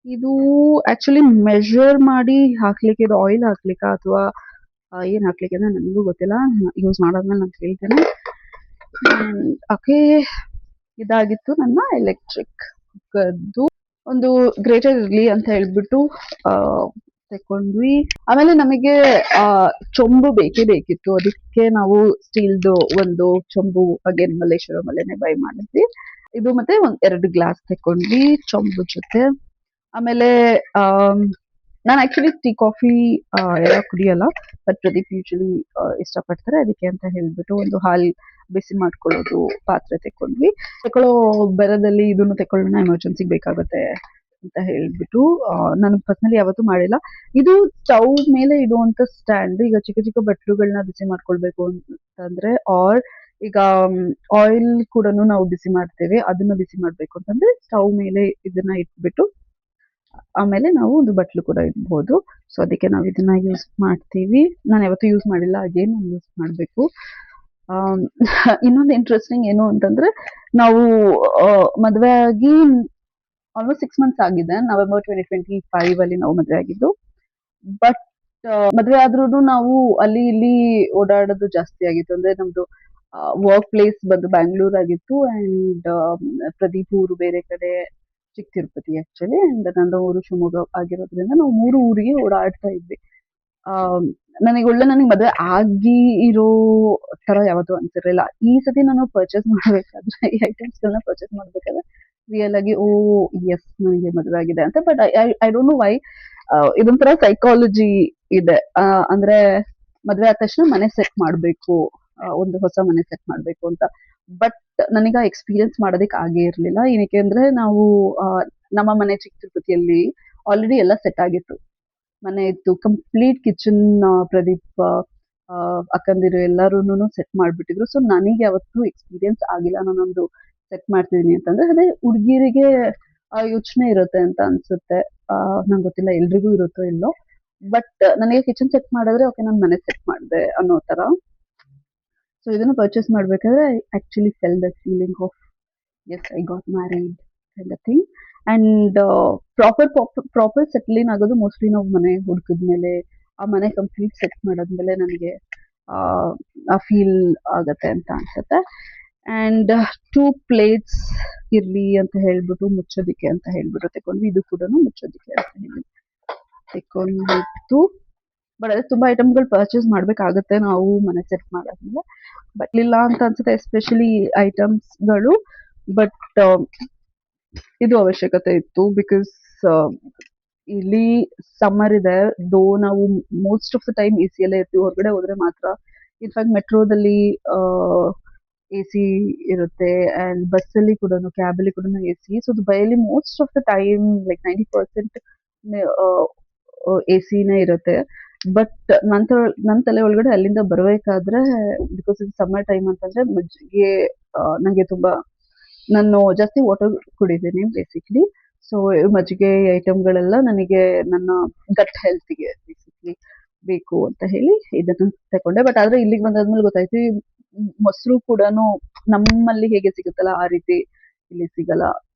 ಇದು ಆಕ್ಚುಲಿ ಮೆಷರ್ ಮಾಡಿ ಹಾಕ್ಲಿಕ್ಕೆ, ಇದು ಆಯಿಲ್ ಹಾಕ್ಲಿಕ್ಕ ಅಥವಾ ಏನ್ ಹಾಕ್ಲಿಕ್ಕೆ ಅಂತ ನನಗೂ ಗೊತ್ತಿಲ್ಲ. ಯೂಸ್ ಮಾಡಾದ್ಮೇಲೆ ನಾನು ಹೇಳ್ತೇನೆ. ಓಕೆ, ಇದಾಗಿತ್ತು ನನ್ನ ಎಲೆಕ್ಟ್ರಿಕ್ ಕುಕ್ಕರ್ದು. ಒಂದು ಗ್ರೇಟರ್ ಇರ್ಲಿ ಅಂತ ಹೇಳ್ಬಿಟ್ಟು ತಕೊಂಡ್ವಿ. ಆಮೇಲೆ ನಮಗೆ ಚೊಂಬು ಬೇಕೇ ಬೇಕಿತ್ತು. ಅದಕ್ಕೆ ನಾವು ಸ್ಟೀಲ್ದು ಒಂದು ಚೊಂಬು ಅಗೇನ್ ಮಲ್ಲೇಶ್ವರಂ ಅಲ್ಲೇನೆ ಬೈ ಮಾಡಿದ್ವಿ. ಇದು ಮತ್ತೆ ಒಂದ್ 2 ಗ್ಲಾಸ್ ತಕೊಂಡ್ವಿ ಚೊಂಬು ಜೊತೆ. ಆಮೇಲೆ ನಾನು ಆಕ್ಚುಲಿ ಟೀ ಕಾಫಿ ಎಲ್ಲ ಕುಡಿಯಲ್ಲ, ಬಟ್ ಪ್ರದೀಪ್ ಯೂಶಲಿ ಇಷ್ಟಪಡ್ತಾರೆ. ಅದಕ್ಕೆ ಅಂತ ಹೇಳ್ಬಿಟ್ಟು ಒಂದು ಹಾಲ್ ಬಿಸಿ ಮಾಡ್ಕೊಳ್ಳೋದು ಪಾತ್ರೆ ತಕೊಂಡ್ವಿ. ತಕೊಳ್ಳೋ ಬರದಲ್ಲಿ ಇದನ್ನು ತಕೊಳ್ಳೋಣ, ಎಮರ್ಜೆನ್ಸಿಗೆ ಬೇಕಾಗುತ್ತೆ ಅಂತ ಹೇಳ್ಬಿಟ್ಟು. ನಾನು ಪರ್ಸನಲಿ ಯಾವತ್ತೂ ಮಾಡಿಲ್ಲ. ಇದು ಸ್ಟವ್ ಮೇಲೆ ಇಡುವಂತ ಸ್ಟ್ಯಾಂಡ್. ಈಗ ಚಿಕ್ಕ ಚಿಕ್ಕ ಬಟ್ಲುಗಳನ್ನ ಬಿಸಿ ಮಾಡ್ಕೊಳ್ಬೇಕು ಅಂತಂದ್ರೆ, ಆರ್ ಈಗ ಆಯಿಲ್ ಕೂಡ ನಾವು ಬಿಸಿ ಮಾಡ್ತೇವೆ, ಅದನ್ನ ಬಿಸಿ ಮಾಡ್ಬೇಕು ಅಂತಂದ್ರೆ ಸ್ಟವ್ ಮೇಲೆ ಇದನ್ನ ಇಟ್ಬಿಟ್ಟು ಆಮೇಲೆ ನಾವು ಒಂದು ಬಟ್ಲು ಕೂಡ ಇಡ್ಬೋದು. ಸೊ ಅದಕ್ಕೆ ನಾವು ಇದನ್ನ ಯೂಸ್ ಮಾಡ್ತೀವಿ. ನಾನು ಯಾವತ್ತೂ ಯೂಸ್ ಮಾಡಿಲ್ಲ, ಅಗೇನ್ ನಾನು ಯೂಸ್ ಮಾಡಬೇಕು. ಇನ್ನೊಂದು ಇಂಟ್ರೆಸ್ಟಿಂಗ್ ಏನು ಅಂತಂದ್ರೆ, ನಾವು ಮದುವೆ ಆಗಿ ಆಲ್ಮೋಸ್ಟ್ 6 ಮಂತ್ಸ್ ಆಗಿದೆ. ನವೆಂಬರ್ 2025 ಅಲ್ಲಿ ನಾವು ಮದುವೆ ಆಗಿದ್ದು. ಬಟ್ ಮದುವೆ ಆದ್ರೂ ನಾವು ಅಲ್ಲಿ ಇಲ್ಲಿ ಓಡಾಡೋದು ಜಾಸ್ತಿ ಆಗಿತ್ತು. ಅಂದ್ರೆ ನಮ್ದು ವರ್ಕ್ ಪ್ಲೇಸ್ ಬಂದು ಬ್ಯಾಂಗ್ಳೂರ್ ಆಗಿತ್ತು, ಅಂಡ್ ಪ್ರದೀಪ್ ಊರು ಬೇರೆ ಕಡೆ, ಚಿಕ್ಕ ತಿರುಪತಿ ಆಕ್ಚುಲಿ, ಅಂಡ್ ನಂದು ಊರು ಶಿವಮೊಗ್ಗ ಆಗಿರೋದ್ರಿಂದ ನಾವು 3 ಊರಿಗೆ ಓಡಾಡ್ತಾ ಇದ್ವಿ. ನನಗೆ ಮದುವೆ ಆಗಿ ಇರೋ ತರ ಯಾವತ್ತೂ ಅನ್ಸಿರ್ಲಿಲ್ಲ. ಈ ಸತಿ ನಾನು ಪರ್ಚೇಸ್ ಮಾಡ್ಬೇಕಾದ್ರೆ, ಈ ಐಟಮ್ಸ್ಗಳನ್ನ ಪರ್ಚೇಸ್ ಮಾಡ್ಬೇಕಾದ್ರೆ ರಿಯಲ್ ಆಗಿ ಎಸ್ ನನಗೆ ಮದುವೆ ಆಗಿದೆ ಅಂತ. But I don't know why, ಇದೊಂಥರ ಸೈಕಾಲಜಿ ಇದೆ. ಅಂದ್ರೆ ಮದುವೆ ಆದ ತಕ್ಷಣ ಮನೆ ಸೆಟ್ ಮಾಡ್ಬೇಕು, ಒಂದು ಹೊಸ ಮನೆ ಸೆಟ್ ಮಾಡ್ಬೇಕು ಅಂತ. ಬಟ್ ನನಗೆ ಆ ಎಕ್ಸ್ಪೀರಿಯನ್ಸ್ ಮಾಡೋದಕ್ಕೆ ಆಗೇ ಇರ್ಲಿಲ್ಲ. ಏನಕ್ಕೆ ಅಂದ್ರೆ ನಾವು ನಮ್ಮ ಮನೆ ಚಿಕ್ಕ ತಿರುಪತಿಯಲ್ಲಿ ಆಲ್ರೆಡಿ ಎಲ್ಲ ಸೆಟ್ ಆಗಿತ್ತು. ಮನೆ ಇತ್ತು, ಕಂಪ್ಲೀಟ್ ಕಿಚನ್ ಪ್ರದೀಪ್ ಅಕ್ಕಂದಿರು ಎಲ್ಲಾರೂನು ಸೆಟ್ ಮಾಡ್ಬಿಟ್ಟಿದ್ರು. ಸೊ ನನಗೆ ಯಾವತ್ತೂ ಎಕ್ಸ್ಪೀರಿಯನ್ಸ್ ಆಗಿಲ್ಲ. ನಾನೊಂದು ಸೆಟ್ ಮಾಡ್ತಿದೀನಿ ಅಂತಂದ್ರೆ ಅದೇ ಹುಡುಗಿರಿಗೆ ಯೋಚನೆ ಇರುತ್ತೆ ಅಂತ ಅನ್ಸುತ್ತೆ. ನಂಗೆ ಗೊತ್ತಿಲ್ಲ ಎಲ್ರಿಗೂ ಇರುತ್ತೋ ಇಲ್ಲೋ, ಬಟ್ ನನಗೆ ಕಿಚನ್ ಸೆಟ್ ಮಾಡಿದ್ರೆ ಓಕೆ ನಾನು ಮನೆ ಸೆಟ್ ಮಾಡಿದೆ ಅನ್ನೋ ತರ. ಸೊ ಇದನ್ನ ಪರ್ಚೇಸ್ ಮಾಡ್ಬೇಕಾದ್ರೆ I actually felt the feeling of as I got married kind of thing. And proper settling ಆಗೋದು ಮೋಸ್ಟ್ಲಿ ನಾವು ಮನೆ ಹುಡುಕಿದ್ಮೇಲೆ, ಆ ಮನೆ ಕಂಪ್ಲೀಟ್ ಸೆಟ್ ಮಾಡಾದ್ಮೇಲೆ ನನಗೆ ಆ ಫೀಲ್ ಆಗತ್ತೆ ಅಂತ ಅನ್ಸುತ್ತೆ. ಅಂಡ್ 2 ಪ್ಲೇಟ್ಸ್ ಇರ್ಲಿ ಅಂತ ಹೇಳ್ಬಿಟ್ಟು ಮುಚ್ಚೋದಿಕ್ಕೆ ಅಂತ ಹೇಳ್ಬಿಟ್ಟು ತಕೊಂಡ್ವಿ. ಇದು ಕೂಡ ಮುಚ್ಚೋದಿಕ್ಕೆ ಅಂತ ಹೇಳಿ ತಕೊಂಡಿತ್ತು. ಬಟ್ ಅದೇ ತುಂಬಾ ಐಟಮ್ಗಳು ಪರ್ಚೇಸ್ ಮಾಡ್ಬೇಕಾಗತ್ತೆ ನಾವು ಮನೆ ಸೆಟ್ ಮಾಡಾದ್ಮೇಲೆ. ಬಟ್ ಇಲ್ಲ ಅಂತ ಅನ್ಸುತ್ತೆ ಎಸ್ಪೆಷಲಿ ಐಟಮ್ಸ್ಗಳು. ಬಟ್ ಇದು ಅವಶ್ಯಕತೆ ಇತ್ತು, ಬಿಕಾಸ್ ಇಲ್ಲಿ ಸಮ್ಮರ್ ಇದೆ. ದೋ ನಾವು most of the time A C ಅಲ್ಲೇ ಇರ್ತೀವಿ. ಹೊರಗಡೆ ಹೋದ್ರೆ ಮಾತ್ರ, ಇನ್ಫ್ಯಾಕ್ಟ್ ಮೆಟ್ರೋದಲ್ಲಿ ಎ ಸಿ ಇರುತ್ತೆ, ಅಂಡ್ ಬಸ್ಸಲ್ಲಿ ಕೂಡ, ಕ್ಯಾಬಲ್ಲಿ ಕೂಡ ಎ ಸಿ. ಸೊ ದುಬೈಯಲ್ಲಿ most of the time like 90% A ಸಿನೇ ಇರುತ್ತೆ. ಬಟ್ ನನ್ನ ತಲೆ ಒಳಗಡೆ ಅಲ್ಲಿಂದ ಬರಬೇಕಾದ್ರೆ, ಬಿಕಾಸ್ ಇದು ಸಮ್ಮರ್ ಟೈಮ್ ಅಂತಂದ್ರೆ ಮಜ್ಜಿಗೆ, ನನಗೆ ತುಂಬಾ, ನಾನು ಜಾಸ್ತಿ ವಾಟರ್ ಕುಡಿತೀನಿ ಬೇಸಿಕ್ಲಿ. ಸೊ ಮಜ್ಜಿಗೆ ಐಟಮ್ಗಳೆಲ್ಲ ನನಗೆ ನನ್ನ ಗಟ್ ಹೆಲ್ತ್ಗೆ ಬೇಸಿಕ್ಲಿ ಬೇಕು ಅಂತ ಹೇಳಿ ಇದನ್ನ ತಕೊಂಡೆ. ಬಟ್ ಆದ್ರೆ ಇಲ್ಲಿಗೆ ಬಂದಾದ್ಮೇಲೆ ಗೊತ್ತಾಯ್ತು, ಮೊಸರು ಕೂಡ ನಮ್ಮಲ್ಲಿ ಹೇಗೆ ಸಿಗುತ್ತಲ್ಲ ಆ ರೀತಿ ಇಲ್ಲಿ ಸಿಗಲ್ಲ.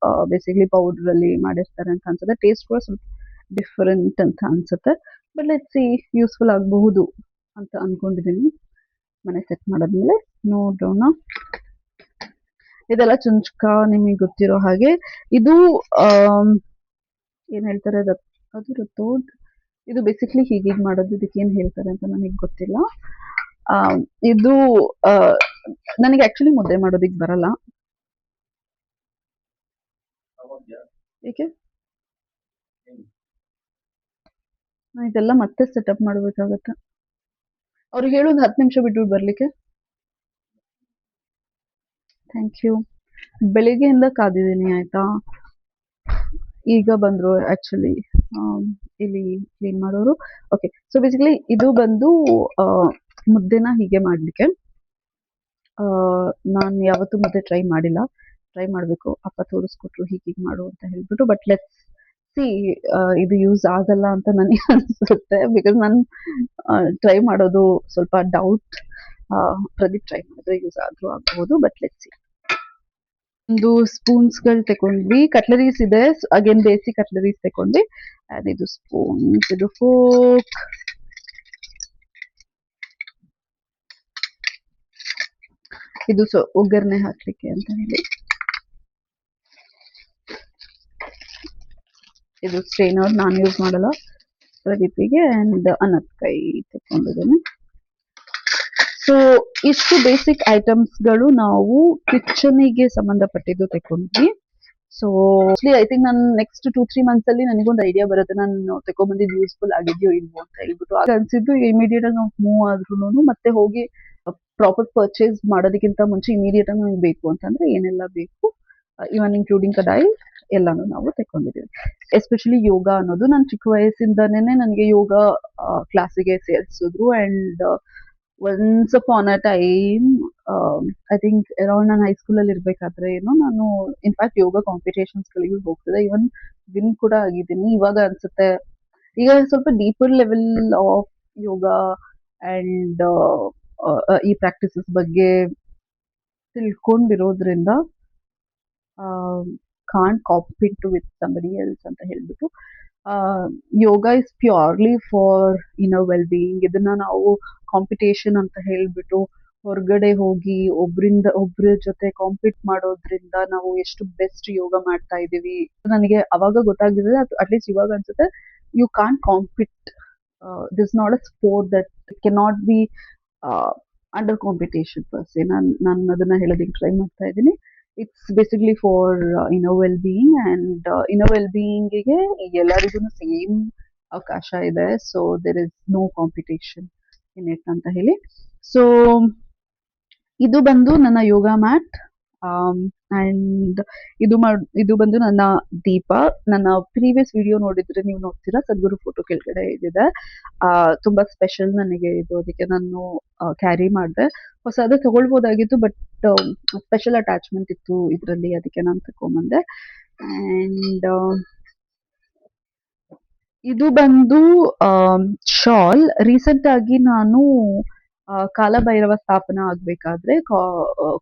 ಬೇಸಿಕ್ಲಿ ಪೌಡರ್ ಅಲ್ಲಿ ಮಾಡಿರ್ತಾರೆ ಅಂತ ಅನ್ಸುತ್ತೆ. ಟೇಸ್ಟ್ ಕೂಡ ಸ್ವಲ್ಪ ಡಿಫರೆಂಟ್ ಅಂತ ಅನ್ಸುತ್ತೆ. ಬಟ್ ಲೆಟ್ಸ್ ಸಿ, ಯೂಸ್ಫುಲ್ ಆಗಬಹುದು ಅಂತ ಅನ್ಕೊಂಡಿದೀನಿ ಮನೆ ಸೆಟ್ ಮಾಡಾದ್ಮೇಲೆ. ನೋಡೋಣ. ಇದೆಲ್ಲ ಚುಂಚ್ಕ ನಿಮಗೆ ಗೊತ್ತಿರೋ ಹಾಗೆ. ಇದು ಏನ್ ಹೇಳ್ತಾರೆ ಅದು ರತೋಡ್. ಇದು ಬೇಸಿಕ್ಲಿ ಹೀಗೆ ಮಾಡೋದು. ಇದಕ್ಕೆ ಏನ್ ಹೇಳ್ತಾರೆ ಅಂತ ನನಗೆ ಗೊತ್ತಿಲ್ಲ. ಇದು ನನಗೆ ಆಕ್ಚುಲಿ ಮುದ್ದೆ ಮಾಡೋದಿಕ್ ಬರಲ್ಲ. ಏಕೆ ಇದೆಲ್ಲ ಮತ್ತೆ ಸೆಟಪ್ ಮಾಡ್ಬೇಕಾಗತ್ತೆ. ಅವ್ರಿಗೆ ಹೇಳೋದು 10 ನಿಮಿಷ ಬಿಟ್ಟು ಬರ್ಲಿಕ್ಕೆ. Thank you. ಬೆಳಿಗ್ಗೆಯಿಂದ ಕಾದಿದ್ದೀನಿ ಆಯ್ತಾ. ಈಗ ಬಂದ್ರು ಆಕ್ಚುಲಿ ಇಲ್ಲಿ ಕ್ಲೀನ್ ಮಾಡೋರು. ಓಕೆ, ಸೊ ಬೇಸಿಕಲಿ ಇದು ಬಂದು ಮುದ್ದೆನ ಹೀಗೆ ಮಾಡ್ಲಿಕ್ಕೆ. ನಾನು ಯಾವತ್ತೂ ಮುದ್ದೆ ಟ್ರೈ ಮಾಡಿಲ್ಲ. ಟ್ರೈ ಮಾಡಬೇಕು. ಅಪ್ಪ ತೋರಿಸ್ಕೊಟ್ರು ಹೀಗೆ ಮಾಡು ಅಂತ ಹೇಳ್ಬಿಟ್ಟು. ಬಟ್ ಲೆಟ್ಸ್ ಸಿ, ಇದು ಯೂಸ್ ಆಗಲ್ಲ ಅಂತ ನನಗೆ ಅನ್ಸುತ್ತೆ. ಬಿಕಾಸ್ ನಾನು ಟ್ರೈ ಮಾಡೋದು ಸ್ವಲ್ಪ ಡೌಟ್. ಪ್ರದೀಪ್ ಟ್ರೈ ಮಾಡಿದ್ರೆ ಯೂಸ್ ಆದ್ರೂ ಆಗ್ಬೋದು. But let's see. ಒಂದು ಸ್ಪೂನ್ಸ್ಗಳು ತಗೊಂಡ್ವಿ. ಕಟ್ಲರೀಸ್ ಇದೆ, ಅಗೇನ್ ಬೇಸಿಕ್ ಕಟ್ಲರೀಸ್ ತಗೊಂಡ್ವಿ. ಅಂಡ್ ಇದು ಸ್ಪೂನ್ಸ್, ಇದು ಫೋಕ್, ಇದು ಒಗ್ಗರಣೆ ಹಾಕ್ಲಿಕ್ಕೆ ಅಂತ ಹೇಳಿ. ಇದು ಸ್ಟ್ರೈನರ್ ನಾನು ಯೂಸ್ ಮಾಡಲ್ಲ, ಪ್ರದೀಪಿಗೆ. ಅಂಡ್ ಅನ್ನದ ಕೈ ತಗೊಂಡಿದ್ದೇನೆ. ಸೊ ಇಷ್ಟು ಬೇಸಿಕ್ ಐಟಮ್ಸ್ಗಳು ನಾವು ಕಿಚನಿಗೆ ಸಂಬಂಧಪಟ್ಟಿದ್ದು ತಗೊಂಡ್ವಿ. ಸೊ ಐ ಥಿಂಕ್ ನಾನು ನೆಕ್ಸ್ಟ್ 2-3 ಮಂತ್ಸ್ ಅಲ್ಲಿ ನನಗೊಂದು ಐಡಿಯಾ ಬರುತ್ತೆ, ನಾನು ತಗೊಂಡ್ಬಂದಿದ್ದು ಯೂಸ್ಫುಲ್ ಆಗಿದೆಯೋ ಇಲ್ವೋ ಅಂತ ಹೇಳ್ಬಿಟ್ಟು. ಆಗ ಅನ್ಸಿದ್ದು ಇಮಿಡಿಯೇಟ್ ಆಗಿ ನಾವು ಮೂವ್ ಆದ್ರೂ ಮತ್ತೆ ಹೋಗಿ ಪ್ರಾಪರ್ ಪರ್ಚೇಸ್ ಮಾಡೋದಕ್ಕಿಂತ ಮುಂಚೆ ಇಮಿಡಿಯೇಟ್ ಆಗಿ ನಮ್ಗೆ ಬೇಕು ಅಂತಂದ್ರೆ ಏನೆಲ್ಲ ಬೇಕು, ಇವನ್ ಇನ್ಕ್ಲೂಡಿಂಗ್ ಕಡಾಯಿ ಎಲ್ಲಾನು ನಾವು ತಗೊಂಡಿದ್ದೀವಿ. ಎಸ್ಪೆಷಲಿ ಯೋಗ ಅನ್ನೋದು ನಾನು ಚಿಕ್ಕ ವಯಸ್ಸಿಂದನೇ ನನಗೆ ಯೋಗ ಕ್ಲಾಸಿಗೆ ಸೇರಿಸಿದ್ರು. And once upon a time, I think around ನಾನು ಹೈಸ್ಕೂಲಲ್ಲಿ ಇರ್ಬೇಕಾದ್ರೆ ಏನೋ ನಾನು ಇನ್ಫ್ಯಾಕ್ಟ್ ಯೋಗ ಕಾಂಪಿಟೇಷನ್ಸ್ಗಳಿಗೂ ಹೋಗ್ತಿದ್ದೆ. ಇವನ್ ವಿನ್ ಕೂಡ ಆಗಿದ್ದೀನಿ. ಇವಾಗ ಅನ್ಸುತ್ತೆ ಈಗ ಸ್ವಲ್ಪ deeper level of yoga and ಈ ಪ್ರಾಕ್ಟೀಸಸ್ ಬಗ್ಗೆ ತಿಳ್ಕೊಂಡಿರೋದ್ರಿಂದ can't compete with somebody else ಅಂತ ಹೇಳ್ಬಿಟ್ಟು. Yoga is purely for inner well being. ಇದನ್ನ ನಾವು ಕಾಂಪಿಟೇಷನ್ ಅಂತ ಹೇಳ್ಬಿಟ್ಟು ಹೊರಗಡೆ ಹೋಗಿ ಒಬ್ರ ಜೊತೆ ಕಾಂಪೀಟ್ ಮಾಡೋದ್ರಿಂದ ನಾವು ಎಷ್ಟು ಬೆಸ್ಟ್ ಯೋಗ ಮಾಡ್ತಾ ಇದೀವಿ ನನಗೆ ಅವಾಗ ಗೊತ್ತಾಗಿದೆ. ಅಟ್ಲೀಸ್ಟ್ ಇವಾಗ ಅನ್ಸುತ್ತೆ, you can't compete. This not a sport that cannot be under competition per se. ನಾನು ಅದನ್ನ ಹೇಳೋದಕ್ಕೆ ಟ್ರೈ ಮಾಡ್ತಾ ಇದ್ದೀನಿ. It's basically for inner well being. And inner well ಬೀಯಿಂಗಿಗೆ ಎಲ್ಲರಿಗೂ ಸೇಮ್ ಅವಕಾಶ ಇದೆ. So there is no competition in it ಅಂತ ಹೇಳಿ. ಸೊ ಇದು ಬಂದು ನನ್ನ ಯೋಗ ಮ್ಯಾಟ್. ಅಂಡ್ ಇದು ಬಂದು ನನ್ನ ದೀಪ. ನನ್ನ ಪ್ರೀವಿಯಸ್ ವಿಡಿಯೋ ನೋಡಿದ್ರೆ ನೀವು ನೋಡ್ತೀರಾ, ಸದ್ಗುರು ಫೋಟೋ ಕೆಳಗಡೆ ಇದಿದೆ. ತುಂಬಾ ಸ್ಪೆಷಲ್ ನನಗೆ ಇದು, ಅದಕ್ಕೆ ನಾನು ಕ್ಯಾರಿ ಮಾಡಿದೆ. ಹೊಸದು ತಗೊಳ್ಬೋದಾಗಿತ್ತು, ಬಟ್ ಸ್ಪೆಷಲ್ ಅಟ್ಯಾಚ್ಮೆಂಟ್ ಇತ್ತು ಇದರಲ್ಲಿ, ಅದಕ್ಕೆ ನಾನು ತಗೊಂಬಂದೆ. ಅಂಡ್ ಇದು ಬಂದು ಶಾಲ್. ರೀಸೆಂಟ್ ಆಗಿ ನಾನು ಕಾಲಭೈರವ ಸ್ಥಾಪನ ಆಗ್ಬೇಕಾದ್ರೆ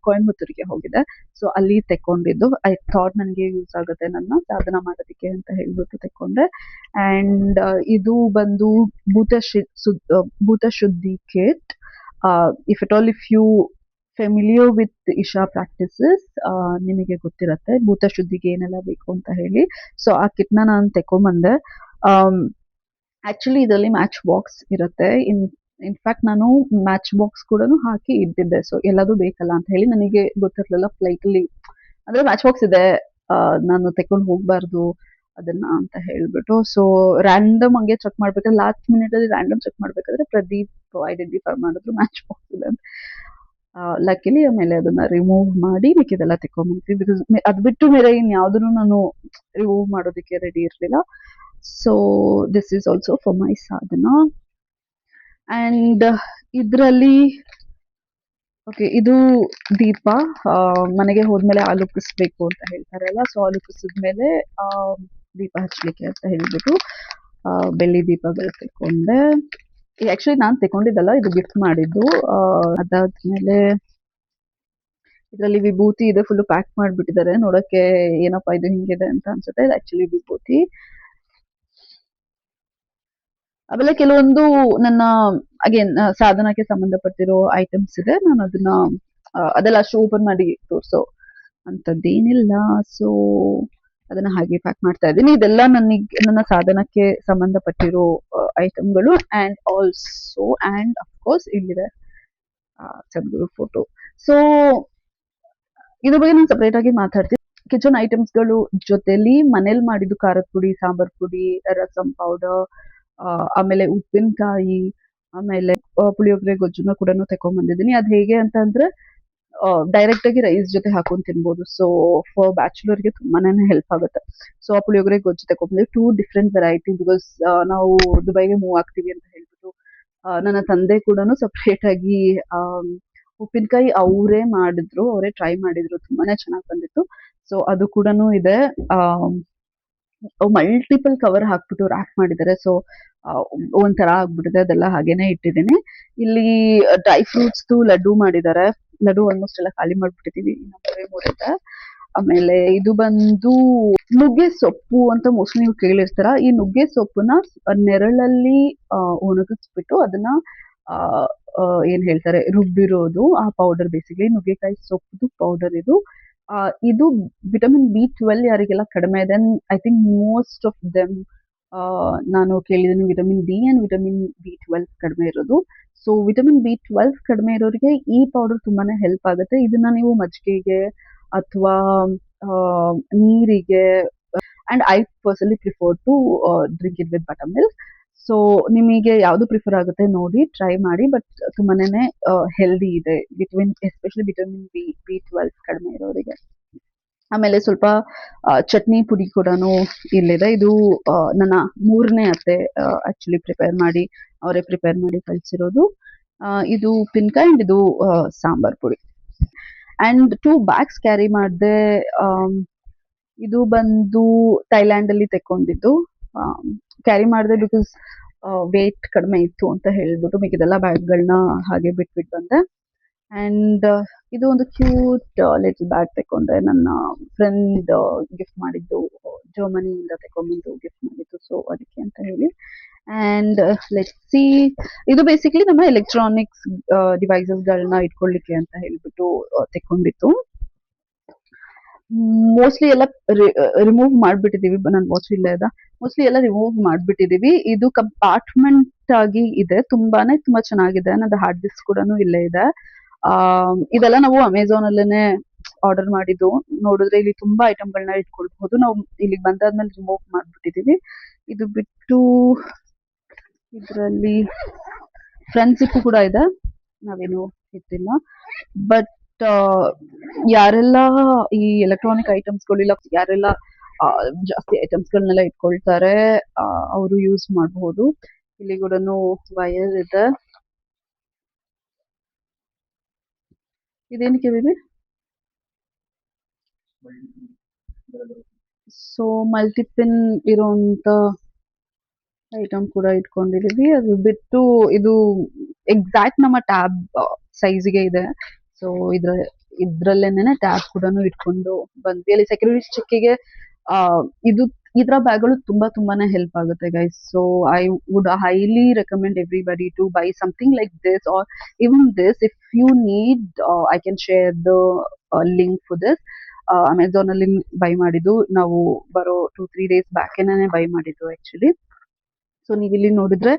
ಕೊಯಂಬತ್ತೂರಿಗೆ ಹೋಗಿದೆ. ಸೊ ಅಲ್ಲಿ ತೆಕ್ಕೊಂಡಿದ್ದು. ಐ ಥಾಟ್ ನನಗೆ ಯೂಸ್ ಆಗುತ್ತೆ ನನ್ನ ಸಾಧನ ಮಾಡೋದಕ್ಕೆ ಅಂತ ಹೇಳ್ಬಿಟ್ಟು ತೆಕ್ಕೊಂಡೆ. ಅಂಡ್ ಇದು ಬಂದು Bhuta Shuddhi kit. If at all if you familiar with Isha practices, ನಿಮಗೆ ಗೊತ್ತಿರತ್ತೆ ಭೂತ ಶುದ್ಧಿಗೆ ಏನೆಲ್ಲ ಬೇಕು ಅಂತ ಹೇಳಿ. ಸೊ ಆ ಕಿಟ್ನ ನಾನು ತೆಕೊಂಬಂದೆ. ಆಕ್ಚುಲಿ ಇದರಲ್ಲಿ ಮ್ಯಾಚ್ ಬಾಕ್ಸ್ ಇರುತ್ತೆ. ಇನ್ಫ್ಯಾಕ್ಟ್ ನಾನು ಮ್ಯಾಚ್ ಬಾಕ್ಸ್ ಕೂಡ ಹಾಕಿ ಇಟ್ಟಿದ್ದೆ. ಸೊ ಎಲ್ಲದೂ ಬೇಕಲ್ಲ ಅಂತ ಹೇಳಿ, ನನಗೆ ಗೊತ್ತಿರ್ಲಿಲ್ಲ ಫ್ಲೈಟಲ್ಲಿ ಅಂದ್ರೆ ಮ್ಯಾಚ್ ಬಾಕ್ಸ್ ಇದೆ, ನಾನು ತೆಕೊಂಡು ಹೋಗ್ಬಾರ್ದು ಅದನ್ನ ಅಂತ ಹೇಳ್ಬಿಟ್ಟು. ಸೊ ರ್ಯಾಂಡಮ್ ಹಂಗೆ ಚೆಕ್ ಮಾಡ್ಬೇಕಾದ್ರೆ, ಲಾಸ್ಟ್ ಮಿನಿಟ್ ಅಲ್ಲಿ ರ್ಯಾಂಡಮ್ ಚೆಕ್ ಮಾಡ್ಬೇಕಾದ್ರೆ ಪ್ರದೀಪ್ ಐಡೆಂಟಿಫೈ ಮಾಡಿದ್ರು ಮ್ಯಾಚ್ ಬಾಕ್ಸ್ ಇದೆ ಅಂತ. ಲಕ್ಕಿಲಿ ಆಮೇಲೆ ಅದನ್ನ ರಿಮೂವ್ ಮಾಡಿ ಮಿಕ್ಕಿದೆಲ್ಲ ತೆಕೊಂಡ್ಬಂದ್ವಿ. ಬಿಕಾಸ್ ಅದ್ ಬಿಟ್ಟು ಬೇರೆ ಇನ್ಯಾವುದನ್ನು ನಾನು ರಿಮೂವ್ ಮಾಡೋದಕ್ಕೆ ರೆಡಿ ಇರ್ಲಿಲ್ಲ. So this is also for my ಸಾಧನ. ಅಂಡ್ ಇದರಲ್ಲಿ ಓಕೆ, ಇದು ದೀಪ. ಮನೆಗೆ ಹೋದ್ಮೇಲೆ ಆಲೂಕಿಸ್ಬೇಕು ಅಂತ ಹೇಳ್ತಾರಲ್ಲ, ಸೊ ಆಲೂಕಿಸಿದ್ಮೇಲೆ ದೀಪ ಹಚ್ಲಿಕ್ಕೆ ಅಂತ ಹೇಳ್ಬಿಟ್ಟು ಬೆಳ್ಳಿ ದೀಪಗಳು ತೆಕೊಂಡೆ. ಆಕ್ಚುಲಿ ನಾನ್ ತೆಕೊಂಡಿದ್ದಲ್ಲ, ಇದು ಗಿಫ್ಟ್ ಮಾಡಿದ್ದು. ಅದಾದ್ಮೇಲೆ ಇದರಲ್ಲಿ ವಿಭೂತಿ ಇದೆ, ಫುಲ್ ಪ್ಯಾಕ್ ಮಾಡ್ಬಿಟ್ಟಿದ್ದಾರೆ. ನೋಡಕ್ಕೆ ಏನಪ್ಪಾ ಇದು ಹಿಂಗಿದೆ ಅಂತ ಅನ್ಸುತ್ತೆ, ಇದು ಆಕ್ಚುಲಿ ವಿಭೂತಿ. ಆಮೇಲೆ ಕೆಲವೊಂದು ನನ್ನ ಅಗೇನ್ ಸಾಧನಕ್ಕೆ ಸಂಬಂಧಪಟ್ಟಿರೋ ಐಟಮ್ಸ್ ಇದೆ. ನಾನು ಅದೆಲ್ಲ ಅಷ್ಟು ಓಪನ್ ಮಾಡಿ ತೋರಿಸೋ ಅಂತದ್ದೇನಿಲ್ಲ. ಸೊ ಅದನ್ನ ಹಾಗೆ ಪ್ಯಾಕ್ ಮಾಡ್ತಾ ಇದ್ದೀನಿ. ಇದೆಲ್ಲ ನನ್ನ ಸಾಧನಕ್ಕೆ ಸಂಬಂಧಪಟ್ಟಿರೋ ಐಟಮ್ಗಳು. ಅಂಡ್ ಆಲ್ಸೋ ಅಂಡ್ ಅಫ್ಕೋರ್ಸ್ ಇಲ್ಲಿದೆ ಸದ್ಗುರು ಫೋಟೋ. ಸೊ ಇದ್ರ ಬಗ್ಗೆ ನಾನು ಸಪರೇಟ್ ಆಗಿ ಮಾತಾಡ್ತೀನಿ. ಕಿಚನ್ ಐಟಮ್ಸ್ಗಳು ಜೊತೆಲಿ ಮನೇಲಿ ಮಾಡಿದ್ದು ಖಾರದ ಪುಡಿ, ಸಾಂಬಾರ್ ಪುಡಿ, ರಸಂ ಪೌಡರ್, ಆಮೇಲೆ ಉಪ್ಪಿನಕಾಯಿ, ಆಮೇಲೆ ಪುಳಿಯೋಗರೆ ಗೊಜ್ಜುನ ಕೂಡ ತಗೊಂಡ್ಬಂದಿದ್ದೀನಿ. ಅದ್ ಹೇಗೆ ಅಂತ ಅಂದ್ರೆ ಡೈರೆಕ್ಟ್ ಆಗಿ ರೈಸ್ ಜೊತೆ ಹಾಕೊಂಡು ತಿನ್ಬೋದು. ಸೊ ಫಾರ್ ಬ್ಯಾಚುಲರ್ಗೆ ತುಂಬಾನೇ ಹೆಲ್ಪ್ ಆಗುತ್ತೆ. ಸೊ ಆ ಪುಳಿಯೋಗರೆ ಗೊಜ್ಜು ತಗೊಂಡ್ಬಂದಿದ್ದೆ. 2 ಡಿಫ್ರೆಂಟ್ ವೆರೈಟಿ. ಬಿಕಾಸ್ ನಾವು ದುಬೈಗೆ ಮೂವ್ ಆಗ್ತೀವಿ ಅಂತ ಹೇಳ್ಬಿಟ್ಟು ನನ್ನ ತಂದೆ ಕೂಡ ಸಪ್ರೇಟ್ ಆಗಿ ಉಪ್ಪಿನಕಾಯಿ ಅವರೇ ಟ್ರೈ ಮಾಡಿದ್ರು, ತುಂಬಾನೇ ಚೆನ್ನಾಗಿ ಬಂದಿತ್ತು. ಸೊ ಅದು ಕೂಡ ಇದೆ. ಮಲ್ಟಿಪಲ್ ಕವರ್ ಹಾಕ್ಬಿಟ್ಟು ರ್ಯಾಪ್ ಮಾಡಿದ್ದಾರೆ. ಸೊ ಒಂಥರ ಆಗ್ಬಿಟ್ಟಿದೆ, ಅದೆಲ್ಲ ಹಾಗೇನೆ ಇಟ್ಟಿದ್ದೀನಿ. ಇಲ್ಲಿ ಡ್ರೈ ಫ್ರೂಟ್ಸ್ ಲಡ್ಡು ಮಾಡಿದ್ದಾರೆ. ಲಡ್ಡು ಆಲ್ಮೋಸ್ಟ್ ಎಲ್ಲ ಖಾಲಿ ಮಾಡ್ಬಿಟ್ಟಿದೀವಿ, ಇನ್ನೊಂದು ಮೂರ್ ಇದೆ. ಆಮೇಲೆ ಇದು ಬಂದು ನುಗ್ಗೆ ಸೊಪ್ಪು ಅಂತ ಮೋಸ್ಟ್ಲಿ ನೀವು ಕೇಳಿರ್ತೀರ. ಈ ನುಗ್ಗೆ ಸೊಪ್ಪನ್ನ ನೆರಳಲ್ಲಿ ಒಣಗಿಸ್ಬಿಟ್ಟು ಅದನ್ನ ಆ, ಏನ್ ಹೇಳ್ತಾರೆ ರುಬ್ಬಿರೋದು, ಆ ಪೌಡರ್ ಬೇಸಿಕ್ಲಿ ನುಗ್ಗೆಕಾಯಿ ಸೊಪ್ಪು ಪೌಡರ್ ಇದು. ಇದು ವಿಟಮಿನ್ B12 ಯಾರಿಗೆಲ್ಲ ಕಡಿಮೆ ಇದೆ, I think most of them ನಾನು ಕೇಳಿದ್ದೀನಿ vitamin D and vitamin B12 ಕಡಿಮೆ ಇರೋದು. ಸೊ ವಿಟಮಿನ್ B12 ಕಡಿಮೆ ಇರೋರಿಗೆ ಈ ಪೌಡರ್ ತುಂಬಾನೇ ಹೆಲ್ಪ್ ಆಗುತ್ತೆ. ಇದನ್ನ ನೀವು ಮಜ್ಜಿಗೆಗೆ ಅಥವಾ ನೀರಿಗೆ, and I personally prefer to drink it with buttermilk. So ನಿಮಗೆ ಯಾವ್ದು ಪ್ರಿಫರ್ ಆಗುತ್ತೆ ನೋಡಿ, ಟ್ರೈ ಮಾಡಿ. ಬಟ್ ತುಂಬಾನೇ ಹೆಲ್ದಿ ಇದೆ, ಎಸ್ಪೆಷಲಿ ವಿಟಮಿನ್ B12 ಕಡಿಮೆ ಇರೋರಿಗೆ. ಆಮೇಲೆ ಸ್ವಲ್ಪ ಚಟ್ನಿ ಪುಡಿ ಕೂಡ ಇಲ್ಲಿದೆ. ಇದು ನನ್ನ 3ನೇ ಅತ್ತೆ ಆಕ್ಚುಲಿ ಅವರೇ ಪ್ರಿಪೇರ್ ಮಾಡಿ ಕಳಿಸಿರೋದು. ಇದು ಪಿನ್ಕ ಅಂಡ್ ಇದು ಸಾಂಬಾರ್ ಪುಡಿ. ಅಂಡ್ 2 ಬ್ಯಾಗ್ಸ್ ಕ್ಯಾರಿ ಮಾಡಿದೆ. ಇದು ಬಂದು ಥೈಲ್ಯಾಂಡ್ ಅಲ್ಲಿ ತೆಕ್ಕೊಂಡಿದ್ದು. ಕ್ಯಾರಿ ಮಾಡಿದೆ ಬಿಕಾಸ್ ವೇಟ್ ಕಡಿಮೆ ಇತ್ತು ಅಂತ ಹೇಳ್ಬಿಟ್ಟು ಮಿಕ್ಕಿದೆಲ್ಲ ಬ್ಯಾಗ್ಗಳನ್ನ ಹಾಗೆ ಬಿಟ್ಬಿಟ್ಟು ಬಂದೆ. ಅಂಡ್ ಇದು ಒಂದು ಕ್ಯೂಟ್ ಲಿಟಲ್ ಬ್ಯಾಗ್ ತಕೊಂಡೆ, ನನ್ನ ಫ್ರೆಂಡ್ ಗಿಫ್ಟ್ ಮಾಡಿದ್ದು, ಜರ್ಮನಿಯಿಂದ ತಕೊಂಡ್ಬಂದು ಗಿಫ್ಟ್ ಮಾಡಿದ್ದು, ಸೊ ಅದಕ್ಕೆ ಅಂತ ಹೇಳಿ. ಅಂಡ್ ಲೆಟ್ಸ್ ಸಿ, ಇದು ಬೇಸಿಕ್ಲಿ ನಮ್ಮ ಎಲೆಕ್ಟ್ರಾನಿಕ್ಸ್ ಡಿವೈಸಸ್ಗಳನ್ನ ಇಟ್ಕೊಳ್ಳಿಕ್ಕೆ ಅಂತ ಹೇಳ್ಬಿಟ್ಟು ತೆಕ್ಕೊಂಡಿತ್ತು. ಮೋಸ್ಟ್ಲಿ ಎಲ್ಲ ರಿಮೂವ್ ಮಾಡ್ಬಿಟ್ಟಿದೀವಿ. ನನ್ನ ವಾಚ್ ಇಲ್ಲೇ ಇದೆ, ಮೋಸ್ಟ್ಲಿ ಎಲ್ಲ ರಿಮೂವ್ ಮಾಡ್ಬಿಟ್ಟಿದೀವಿ. ಇದು ಕಂಪಾರ್ಟ್ಮೆಂಟ್ ಆಗಿ ಇದೆ, ತುಂಬಾ ಚೆನ್ನಾಗಿದೆ. ನನ್ನದು ಹಾರ್ಡ್ ಡಿಸ್ಕ್ ಕೂಡ ಇಲ್ಲೇ ಇದೆ. ಇದೆಲ್ಲ ನಾವು ಅಮೆಝಾನ್ ಅಲ್ಲೇನೆ ಆರ್ಡರ್ ಮಾಡಿದ್ದು. ನೋಡಿದ್ರೆ ಇಲ್ಲಿ ತುಂಬಾ ಐಟಮ್ಗಳನ್ನ ಇಟ್ಕೊಳ್ಬಹುದು. ನಾವು ಇಲ್ಲಿಗೆ ಬಂದಾದ್ಮೇಲೆ ರಿಮೂವ್ ಮಾಡ್ಬಿಟ್ಟಿದೀವಿ. ಇದು ಬಿಟ್ಟು ಇದರಲ್ಲಿ ಫ್ರಂಟ್ ಜಿಪ್ ಕೂಡ ಇದೆ, ನಾವೇನು ಇಟ್ಟಿಲ್ಲ. ಬಟ್ ಯಾರೆಲ್ಲ ಈ ಎಲೆಕ್ಟ್ರಾನಿಕ್ ಐಟಮ್ಸ್ಗಳಿಲ್ಲ, ಯಾರೆಲ್ಲ ಜಾಸ್ತಿ ಐಟಮ್ಸ್ಗಳನ್ನೆಲ್ಲ ಇಟ್ಕೊಳ್ತಾರೆ, ಅವರು ಯೂಸ್ ಮಾಡಬಹುದು. ಇಲ್ಲಿ ಕೂಡ ವೈರ್ ಇದೆ. ಇದೇನಕ್ಕೆ ಬೇಬಿ? ಸೊ ಮಲ್ಟಿಪಿನ್ ಇರೋಂತ ಐಟಮ್ ಕೂಡ ಇಟ್ಕೊಂಡಿದೀವಿ. ಅದು ಬಿಟ್ಟು ಇದು ಎಕ್ಸಾಕ್ಟ್ ನಮ್ಮ ಟ್ಯಾಬ್ ಸೈಜ್ಗೆ ಇದೆ. ಸೊ ಇದ್ರಲ್ಲೇನೆ ಟ್ಯಾಬ್ ಕೂಡ ಇಟ್ಕೊಂಡು ಬಂದ್ವಿ. ಅಲ್ಲಿ ಸೆಕ್ಯೂರಿಟಿ ಚೆಕ್ಕಿಗೆ ಇದು ಈ ತರ ಬ್ಯಾಗ್ಗಳು ತುಂಬಾನೇ ಹೆಲ್ಪ್ ಆಗುತ್ತೆ guys. So I would highly recommend everybody to buy something like this, or even this if you need. I can share the link for this. Amazon ಅಲ್ಲಿ ಬೈ ಮಾಡಿದ್ದು, ನಾವು ಬರೋ 2-3 ಡೇಸ್ ಬ್ಯಾಕೇನೆ ಬೈ ಮಾಡಿದ್ದು ಆಕ್ಚುಲಿ. ಸೊ ನೀವು ಇಲ್ಲಿ ನೋಡಿದ್ರೆ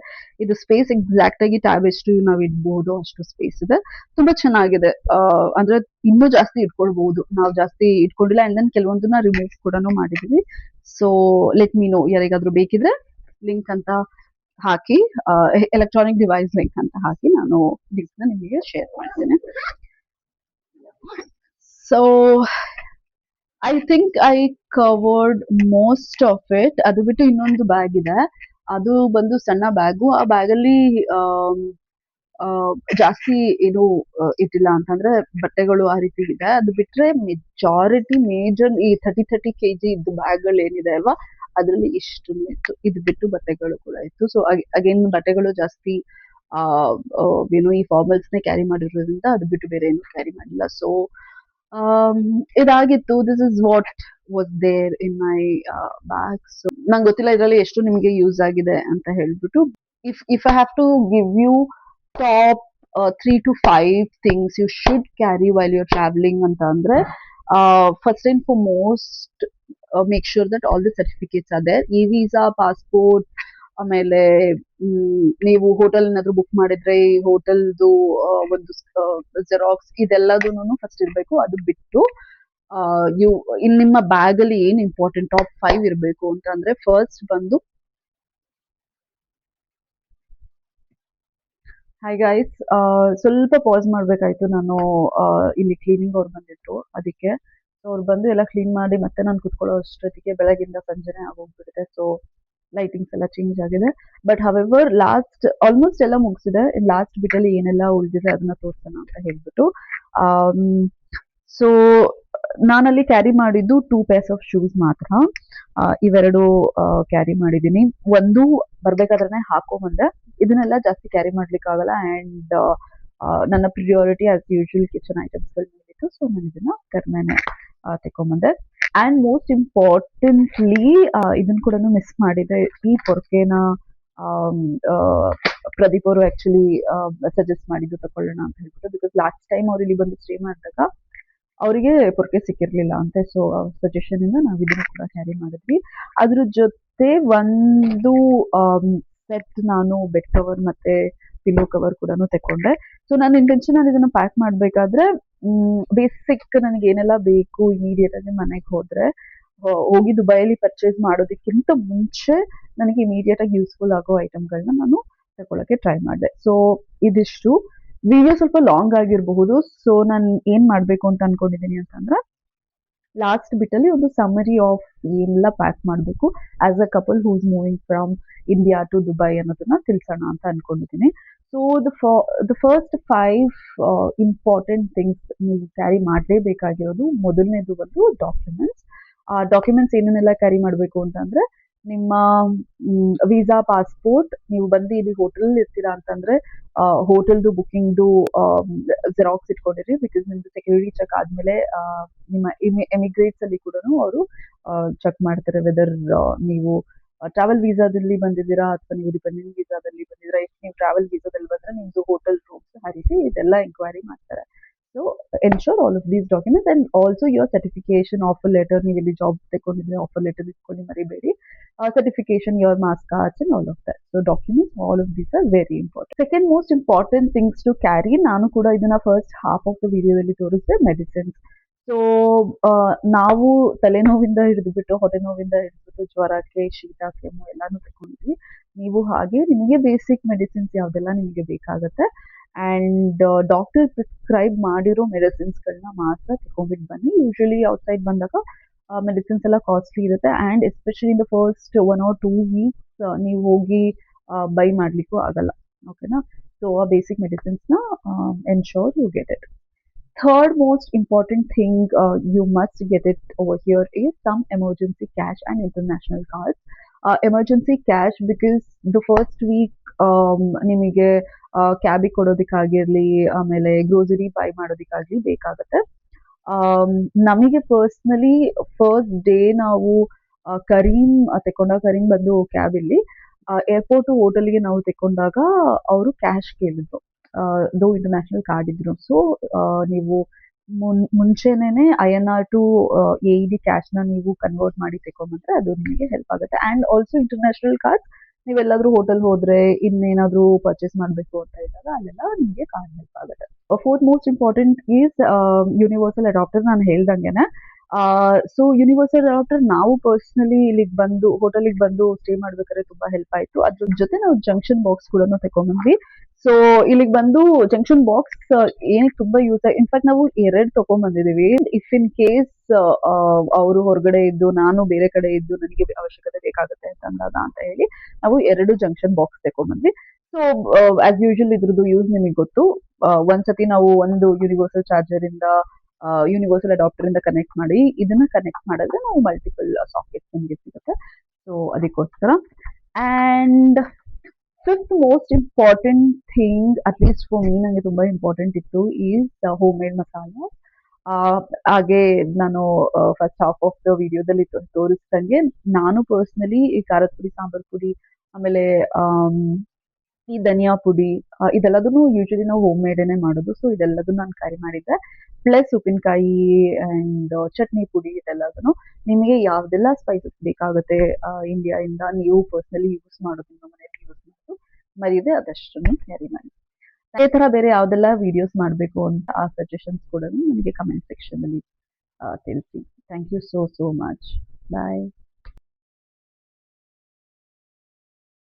ಇದು ಸ್ಪೇಸ್ ಎಕ್ಸಾಕ್ಟ್ ಆಗಿ ಟ್ಯಾಬ್ ಎಷ್ಟು ನಾವು ಇಡ್ಬಹುದು ಅಷ್ಟು ಸ್ಪೇಸ್ ಇದೆ. ತುಂಬಾ ಚೆನ್ನಾಗಿದೆ. ಅಂದ್ರೆ ಇನ್ನೂ ಜಾಸ್ತಿ ಇಟ್ಕೊಳ್ಬಹುದು, ನಾವು ಜಾಸ್ತಿ ಇಟ್ಕೊಂಡಿಲ್ಲ. ಅಂಡ್ ದೆನ್ ಕೆಲವೊಂದನ್ನ ರಿಮೂವ್ ಕೂಡ ಮಾಡಿದೀವಿ. ಸೊ ಲೆಟ್ ಮೀ ನೋ, ಯಾರಿಗಾದ್ರೂ ಬೇಕಿದ್ರೆ ಲಿಂಕ್ ಅಂತ ಹಾಕಿ, ಎಲೆಕ್ಟ್ರಾನಿಕ್ ಡಿವೈಸ್ ಲಿಂಕ್ ಅಂತ ಹಾಕಿ ನಾನು ಲಿಂಕ್ ನ ನಿಮಗೆ ಶೇರ್ ಮಾಡ್ತೇನೆ. So I think I covered most of it. ಅದು ಬಿಟ್ಟು ಇನ್ನೊಂದು ಬ್ಯಾಗ್ ಇದೆ, ಅದು ಬಂದು ಸಣ್ಣ ಬ್ಯಾಗು. ಆ ಬ್ಯಾಗಲ್ಲಿ ಜಾಸ್ತಿ ಏನು ಇಟ್ಟಿಲ್ಲ, ಅಂತಂದ್ರೆ ಬಟ್ಟೆಗಳು ಆ ರೀತಿ ಇದೆ. ಅದು ಬಿಟ್ರೆ ಮೇಜರ್ ಈ 30 kg ಇದ್ದು ಬ್ಯಾಗ್ಗಳು ಏನಿದೆ ಅಲ್ವಾ, ಅದರಲ್ಲಿ ಇಷ್ಟು ಇತ್ತು. ಇದು ಬಿಟ್ಟು ಬಟ್ಟೆಗಳು ಕೂಡ ಇತ್ತು. ಸೊ ಅಗೇನ್ ಬಟ್ಟೆಗಳು ಜಾಸ್ತಿ ಏನೋ ಈ ಫಾರ್ಮಲ್ಸ್ನೇ ಕ್ಯಾರಿ ಮಾಡಿರೋದ್ರಿಂದ ಅದು ಬಿಟ್ಟು ಬೇರೆ ಏನು ಕ್ಯಾರಿ ಮಾಡಿಲ್ಲ. ಸೊ ಇದಾಗಿತ್ತು. This is what was there in my bags. ನಂಗೆ ಗೊತ್ತಿಲ್ಲ ಇದರಲ್ಲಿ ಎಷ್ಟು ನಿಮಗೆ ಯೂಸ್ ಆಗಿದೆ ಅಂತ ಹೇಳ್ಬಿಟ್ಟು. If I have to give you top 3 to 5 things you should carry while you're traveling ಅಂತ ಅಂದ್ರೆ, first and foremost, make sure that all the certificates are there. e-visa, passport, ಆಮೇಲೆ ನೀವು ಹೋಟೆಲ್ ಏನಾದ್ರು ಬುಕ್ ಮಾಡಿದ್ರೆ ಈ ಹೋಟೆಲ್ದು ಒಂದು ಜೆರಾಕ್ಸ್, ಇದೆಲ್ಲದೂನು ಫಸ್ಟ್ ಇರಬೇಕು. ಅದು ಬಿಟ್ಟು ನಿಮ್ಮ ಬ್ಯಾಗ್ ಅಲ್ಲಿ ಏನ್ ಇಂಪಾರ್ಟೆಂಟ್ ಟಾಪ್ 5 ಇರಬೇಕು ಅಂತ ಅಂದ್ರೆ, ಫಸ್ಟ್ ಬಂದು ಹಾಯ್ ಗೈಸ್, ಸ್ವಲ್ಪ ಪಾಸ್ ಮಾಡ್ಬೇಕಾಯ್ತು. ನಾನು ಇಲ್ಲಿ ಕ್ಲೀನಿಂಗ್ ಅವ್ರು ಬಂದಿದ್ರು, ಅದಕ್ಕೆ. ಸೊ ಅವ್ರು ಬಂದು ಎಲ್ಲ ಕ್ಲೀನ್ ಮಾಡಿ ಮತ್ತೆ ನಾನು ಕುತ್ಕೊಳ್ಳೋ ಅಷ್ಟೊತ್ತಿಗೆ ಬೆಳಗಿಂದ ಸಂಜೆನೆ ಆಗೋಗ್ಬಿಟ್ಟಿದೆ. ಸೊ ಲೈಟಿಂಗ್ಸ್ ಎಲ್ಲ ಚೇಂಜ್ ಆಗಿದೆ. ಬಟ್ ಹವೆವರ್ ಆಲ್ಮೋಸ್ಟ್ ಎಲ್ಲ ಮುಗಿಸಿದೆ. ಲಾಸ್ಟ್ ಬಿಟ್ಟಲ್ಲಿ ಏನೆಲ್ಲ ಉಳಿದಿದೆ ಅದನ್ನ ತೋರ್ಸೋಣ ಅಂತ ಹೇಳ್ಬಿಟ್ಟು. ಸೊ ನಾನಲ್ಲಿ ಕ್ಯಾರಿ ಮಾಡಿದ್ದು 2 ಪೇರ್ಸ್ ಆಫ್ ಶೂಸ್ ಮಾತ್ರ. ಇವೆರಡು ಕ್ಯಾರಿ ಮಾಡಿದ್ದೀನಿ. ಒಂದು ಬರ್ಬೇಕಾದ್ರೆ ಹಾಕೊಂಬಂದೆ. ಇದನ್ನೆಲ್ಲ ಜಾಸ್ತಿ ಕ್ಯಾರಿ ಮಾಡ್ಲಿಕ್ಕಾಗಲ್ಲ ಆ್ಯಂಡ್ ನನ್ನ ಪ್ರಿಯಾರಿಟಿ ಆಸ್ ಯೂಶುವಲ್ ಕಿಚನ್ ಐಟಮ್ಸ್ಗಳು ಮೇಲಿತ್ತು. ಸೊ ನಾನು ಇದನ್ನ ಕಡಿಮೆನೆ ತೆಕೊಂಬಂದೆ. ಆ್ಯಂಡ್ ಮೋಸ್ಟ್ ಇಂಪಾರ್ಟೆಂಟ್ಲಿ ಇದನ್ನ ಕೂಡ ಮಿಸ್ ಮಾಡಿದೆ. ಈ ಪೊರ್ಕೆನ ಪ್ರದೀಪ್ ಅವರು ಆಕ್ಚುಲಿ ಸಜೆಸ್ಟ್ ಮಾಡಿದ್ದು ತಗೊಳ್ಳೋಣ ಅಂತ ಹೇಳ್ಬಿಟ್ಟು. ಬಿಕಾಸ್ ಲಾಸ್ಟ್ ಟೈಮ್ ಅವ್ರು ಇಲ್ಲಿ ಬಂದು ಸ್ಟೇ ಮಾಡಿದಾಗ ಅವರಿಗೆ ಪೊರ್ಕೆ ಸಿಕ್ಕಿರ್ಲಿಲ್ಲ ಅಂತೆ. ಸೊ ಸಜೆಷನ್ ಇಂದ ನಾವು ಇದನ್ನು ಕೂಡ ಕ್ಯಾರಿ ಮಾಡಿದ್ವಿ. ಅದ್ರ ಜೊತೆ ಒಂದು ಸೆಟ್ ನಾನು ಬೆಡ್ ಕವರ್ ಮತ್ತೆ ಪಿಲ್ಲೋ ಕವರ್ ಕೂಡ ತಕೊಂಡೆ. ಸೊ ನನ್ನ ಇಂಟೆನ್ಷನ್ ನಾನು ಇದನ್ನ ಪ್ಯಾಕ್ ಮಾಡ್ಬೇಕಾದ್ರೆ ಬೇಸಿಕ್ ನನಗೆ ಏನೆಲ್ಲ ಬೇಕು ಇಮಿಡಿಯೇಟ್ ಆಗಿ ಮನೆಗೆ ಹೋಗಿ ದುಬೈಲಿ ಪರ್ಚೇಸ್ ಮಾಡೋದಕ್ಕಿಂತ ಮುಂಚೆ ನನಗೆ ಇಮಿಡಿಯೇಟ್ ಆಗಿ ಯೂಸ್ಫುಲ್ ಆಗೋ ಐಟಮ್ಗಳನ್ನ ನಾನು ತಗೊಳಕ್ಕೆ ಟ್ರೈ ಮಾಡಿದೆ. ಸೊ ಇದಿಷ್ಟು. ವಿಡಿಯೋ ಸ್ವಲ್ಪ ಲಾಂಗ್ ಆಗಿರಬಹುದು. ಸೊ ನಾನು ಏನ್ ಮಾಡ್ಬೇಕು ಅಂತ ಅನ್ಕೊಂಡಿದ್ದೀನಿ ಅಂತಂದ್ರೆ ಲಾಸ್ಟ್ ಬಿಟ್ಟಲ್ಲಿ ಒಂದು ಸಮರಿ ಆಫ್ ಏನೆಲ್ಲ ಪ್ಯಾಕ್ ಮಾಡಬೇಕು as a couple who's moving from India to Dubai ಅನ್ನೋದನ್ನ ತಿಳಿಸೋಣ ಅಂತ ಅನ್ಕೊಂಡಿದ್ದೀನಿ. So the first 5 important things ನೀವು ಕ್ಯಾರಿ ಮಾಡಲೇಬೇಕಾಗಿರೋದು. ಮೊದಲನೇದು ಒಂದು ಡಾಕ್ಯುಮೆಂಟ್ಸ್. ಡಾಕ್ಯುಮೆಂಟ್ಸ್ ಏನೇನೆಲ್ಲ ಕ್ಯಾರಿ ಮಾಡಬೇಕು ಅಂತಂದ್ರೆ ನಿಮ್ಮ ವೀಸಾ, ಪಾಸ್ಪೋರ್ಟ್, ನೀವು ಬಂದು ಇಲ್ಲಿ ಹೋಟೆಲ್ ಇರ್ತೀರಾ ಅಂತಂದ್ರೆ ಹೋಟೆಲ್ದು ಬುಕ್ಕಿಂಗ್ದು ಜೆರಾಕ್ಸ್ ಇಟ್ಕೊಂಡಿರಿ. ಬಿಕಾಸ್ ನಿಮ್ದು ಸೆಕ್ಯೂರಿಟಿ ಚೆಕ್ ಆದ್ಮೇಲೆ ನಿಮ್ಮ ಎಮಿಗ್ರೇಟ್ಸ್ ಅಲ್ಲಿ ಕೂಡ ಅವರು ಚೆಕ್ ಮಾಡ್ತಾರೆ ವೆದರ್ ನೀವು ಟ್ರಾವೆಲ್ ವೀಸಾದಲ್ಲಿ ಬಂದಿದ್ದೀರಾ ಅಥವಾ ನೀವು ಡಿಪೆಂಡೆಂಟ್ ವೀಸಾದಲ್ಲಿ ಬಂದಿದ್ದೀರಾ. ಇಫ್ ನೀವು ಟ್ರಾವೆಲ್ ವೀಸಾದಲ್ಲಿ ಬಂದ್ರೆ ನಿಮ್ದು ಹೋಟೆಲ್ ರೂಮ್ಸ್ ಆ ರೀತಿ ಇದೆಲ್ಲ ಎಂಕ್ವೈರಿ ಮಾಡ್ತಾರೆ. So ensure all of these documents and also your certification, offer letter. ನೀವು ಇಲ್ಲಿ ಜಾಬ್ ತಗೊಂಡಿದ್ರೆ ಆಫರ್ ಲೆಟರ್ ಇಟ್ಕೊಂಡು ಮರಿಬೇಡಿ. Certification, your mass cards and all of that. So documents, all of these are very important. Second most important things to carry, ನಾನು ಕೂಡ ಇದನ್ನ ಫಸ್ಟ್ ಹಾಫ್ ಆಫ್ ದ ವಿಡಿಯೋದಲ್ಲಿ ತೋರಿಸಿದೆ, ಮೆಡಿಸಿನ್ಸ್. ಸೊ ನಾವು ತಲೆನೋವಿಂದ ಹಿಡಿದುಬಿಟ್ಟು ಹೊಟ್ಟೆ ನೋವಿಂದ ಹಿಡಿದುಬಿಟ್ಟು ಜ್ವರಕ್ಕೆ, ಶೀತ, ಕೆಮ್ಮು ಎಲ್ಲಾನು ತಗೊಂಡಿದ್ವಿ. ನೀವು ಹಾಗೆ ನಿಮಗೆ ಬೇಸಿಕ್ ಮೆಡಿಸಿನ್ಸ್ ಯಾವ್ದೆಲ್ಲ ನಿಮಗೆ ಬೇಕಾಗುತ್ತೆ ಅಂಡ್ ಡಾಕ್ಟರ್ ಪ್ರಿಸ್ಕ್ರೈಬ್ ಮಾಡಿರೋ ಮೆಡಿಸಿನ್ಸ್ಗಳನ್ನ ಮಾತ್ರ ತಗೊಂಡ್ಬಿಟ್ಟು ಬನ್ನಿ. ಯೂಶಲಿ ಔಟ್ಸೈಡ್ ಬಂದಾಗ ಮೆಡಿಸಿನ್ಸ್ ಎಲ್ಲ ಕಾಸ್ಟ್ಲಿ ಇರುತ್ತೆ and especially in the first 1 or 2 weeks ನೀವು ಹೋಗಿ ಬೈ ಮಾಡಲಿಕ್ಕೂ ಆಗಲ್ಲ. ಓಕೆನಾ? ಸೊ ಆ ಬೇಸಿಕ್ ಮೆಡಿಸಿನ್ಸ್ನ ensure you get it. Third most important thing you must get it over here is some emergency cash and international cards. Emergency cash because the first week ನಿಮಗೆ ಕ್ಯಾಬಿಗೆ ಕೊಡೋದಕ್ಕಾಗಿರಲಿ ಆಮೇಲೆ ಗ್ರೋಸರಿ ಬೈ ಮಾಡೋದಕ್ಕಾಗಲಿ ಬೇಕಾಗುತ್ತೆ. ನಮಗೆ ಪರ್ಸ್ನಲಿ ಫಸ್ಟ್ ಡೇ ನಾವು ಕರೀಂ ಬಂದು ಕ್ಯಾಬಲ್ಲಿ ಏರ್ಪೋರ್ಟು ಹೋಟೆಲ್ಗೆ ನಾವು ತೆಕೊಂಡಾಗ ಅವರು ಕ್ಯಾಶ್ ಕೇಳಿದ್ರು. ದೋ ಇಂಟರ್ನ್ಯಾಷನಲ್ ಕಾರ್ಡ್ ಇದ್ರು. ಸೊ ನೀವು ಮುಂಚೆನೇ INR ಟು AED ಕ್ಯಾಶ್ನ ನೀವು ಕನ್ವರ್ಟ್ ಮಾಡಿ ತಗೊಂಡ್ಬಂದ್ರೆ ಅದು ನಿಮಗೆ ಹೆಲ್ಪ್ ಆಗುತ್ತೆ. ಆ್ಯಂಡ್ ಆಲ್ಸೋ ಇಂಟರ್ನ್ಯಾಷನಲ್ ಕಾರ್ಡ್ ನೀವೆಲ್ಲಾದ್ರೂ ಹೋಟೆಲ್ ಹೋದ್ರೆ ಇನ್ನೇನಾದ್ರೂ ಪರ್ಚೇಸ್ ಮಾಡಬೇಕು ಅಂತ ಇದ್ದಾಗ ಅಲ್ಲೆಲ್ಲ ನಿಮಗೆ ಕಾರ್ಡ್ ಹೆಲ್ಪ್ ಆಗುತ್ತೆ. Fourth most important is universal adapter. ನಾನು ಹೇಳ್ದಂಗೆನೆ ಸೊ ಯೂನಿವರ್ಸಲ್ ಅಡಾಪ್ಟರ್ ನಾವು ಪರ್ಸ್ನಲಿ ಇಲ್ಲಿಗೆ ಬಂದು ಹೋಟೆಲಿಗೆ ಬಂದು ಸ್ಟೇ ಮಾಡ್ಬೇಕಾದ್ರೆ ತುಂಬಾ ಹೆಲ್ಪ್ ಆಯ್ತು. ಅದ್ರ ಜೊತೆ ನಾವು ಜಂಕ್ಷನ್ ಬಾಕ್ಸ್ ಕೂಡ ತಗೊಂಡ್ಬಂದ್ವಿ. ಸೊ ಇಲ್ಲಿಗೆ ಬಂದು ಜಂಕ್ಷನ್ ಬಾಕ್ಸ್ ಏನಕ್ಕೆ ತುಂಬಾ ಯೂಸ್ ಇನ್ಫ್ಯಾಕ್ಟ್ ನಾವು 2 ತಗೊಂಡ್ಬಂದಿದೀವಿ. ಇಫ್ ಇನ್ ಕೇಸ್ ಅವರು ಹೊರಗಡೆ ಇದ್ದು ನಾನು ಬೇರೆ ಕಡೆ ಇದ್ದು ನನಗೆ ಅವಶ್ಯಕತೆ ಬೇಕಾಗುತ್ತೆ ಅಂತ ಹೇಳಿ ನಾವು 2 ಜಂಕ್ಷನ್ ಬಾಕ್ಸ್ ತಗೊಂಡ್ಬಂದ್ವಿ. ಸೊ ಆಸ್ ಯೂಶುವಲ್ ಇದ್ರದ್ದು ಯೂಸ್ ನಿಮಗೆ ಗೊತ್ತು. ಒಂದ್ಸತಿ ನಾವು ಒಂದು ಯೂನಿವರ್ಸಲ್ ಚಾರ್ಜರ್ ಇಂದ ಯೂನಿವರ್ಸಲ್ ಅಡಾಪ್ಟರ್ ಇಂದ ಕನೆಕ್ಟ್ ಮಾಡಿ ಇದನ್ನ ಕನೆಕ್ಟ್ ಮಾಡಿದ್ರೆ ನಾವು ಮಲ್ಟಿಪಲ್ ಸಾಕೆಟ್ಸ್ ನಮಗೆ ಸಿಗುತ್ತೆ. ಸೊ ಅದಕ್ಕೋಸ್ಕರ. And fifth most important thing at least for me ನನಗೆ ತುಂಬಾ ಇಂಪಾರ್ಟೆಂಟ್ ಇತ್ತು ಈಸ್ ಹೋಮ್ ಮೇಡ್ ಮಸಾಲಾ. ಹಾಗೆ ನಾನು ಫಸ್ಟ್ ಹಾಫ್ ಆಫ್ ದ ವಿಡಿಯೋದಲ್ಲಿ ತೋರಿಸ್ದಂಗೆ ನಾನು ಪರ್ಸ್ನಲಿ ಈ ಖಾರದ ಪುಡಿ, ಸಾಂಬಾರ್ ಪುಡಿ, ಆಮೇಲೆ ಈ ಧನಿಯಾ ಪುಡಿ ಇದೆಲ್ಲದನ್ನು ಯೂಶಲಿ ನಾವು ಹೋಮ್ ಮೇಡೇನೆ ಮಾಡೋದು. ಸೊ ಇದೆಲ್ಲದನ್ನು ನಾನು ಕ್ಯಾರಿ ಮಾಡಿದ್ದೆ. ಪ್ಲಸ್ ಉಪ್ಪಿನಕಾಯಿ ಆ್ಯಂಡ್ ಚಟ್ನಿ ಪುಡಿ ಇದೆಲ್ಲದನ್ನು ನಿಮಗೆ ಯಾವ್ದೆಲ್ಲ ಸ್ಪೈಸಸ್ ಬೇಕಾಗುತ್ತೆ ಇಂಡಿಯಾದಿಂದ ನೀವು ಪರ್ಸ್ನಲಿ ಯೂಸ್ ಮಾಡೋದು, ನಿಮ್ಮ ಮನೆಯಲ್ಲಿ ಯೂಸ್ ಮಾಡೋದು ಮರೀದೆ ಅದಷ್ಟನ್ನು ಕ್ಯಾರಿ ಮಾಡಿ. ಅದೇ ಥರ ಬೇರೆ ಯಾವ್ದೆಲ್ಲ ವಿಡಿಯೋಸ್ ಮಾಡಬೇಕು ಅಂತ ಆ ಸಜೆಷನ್ಸ್ ಕೂಡ ನನಗೆ ಕಮೆಂಟ್ ಸೆಕ್ಷನ್ ಅಲ್ಲಿ ತಿಳಿಸಿ. Thank you so much. Bye.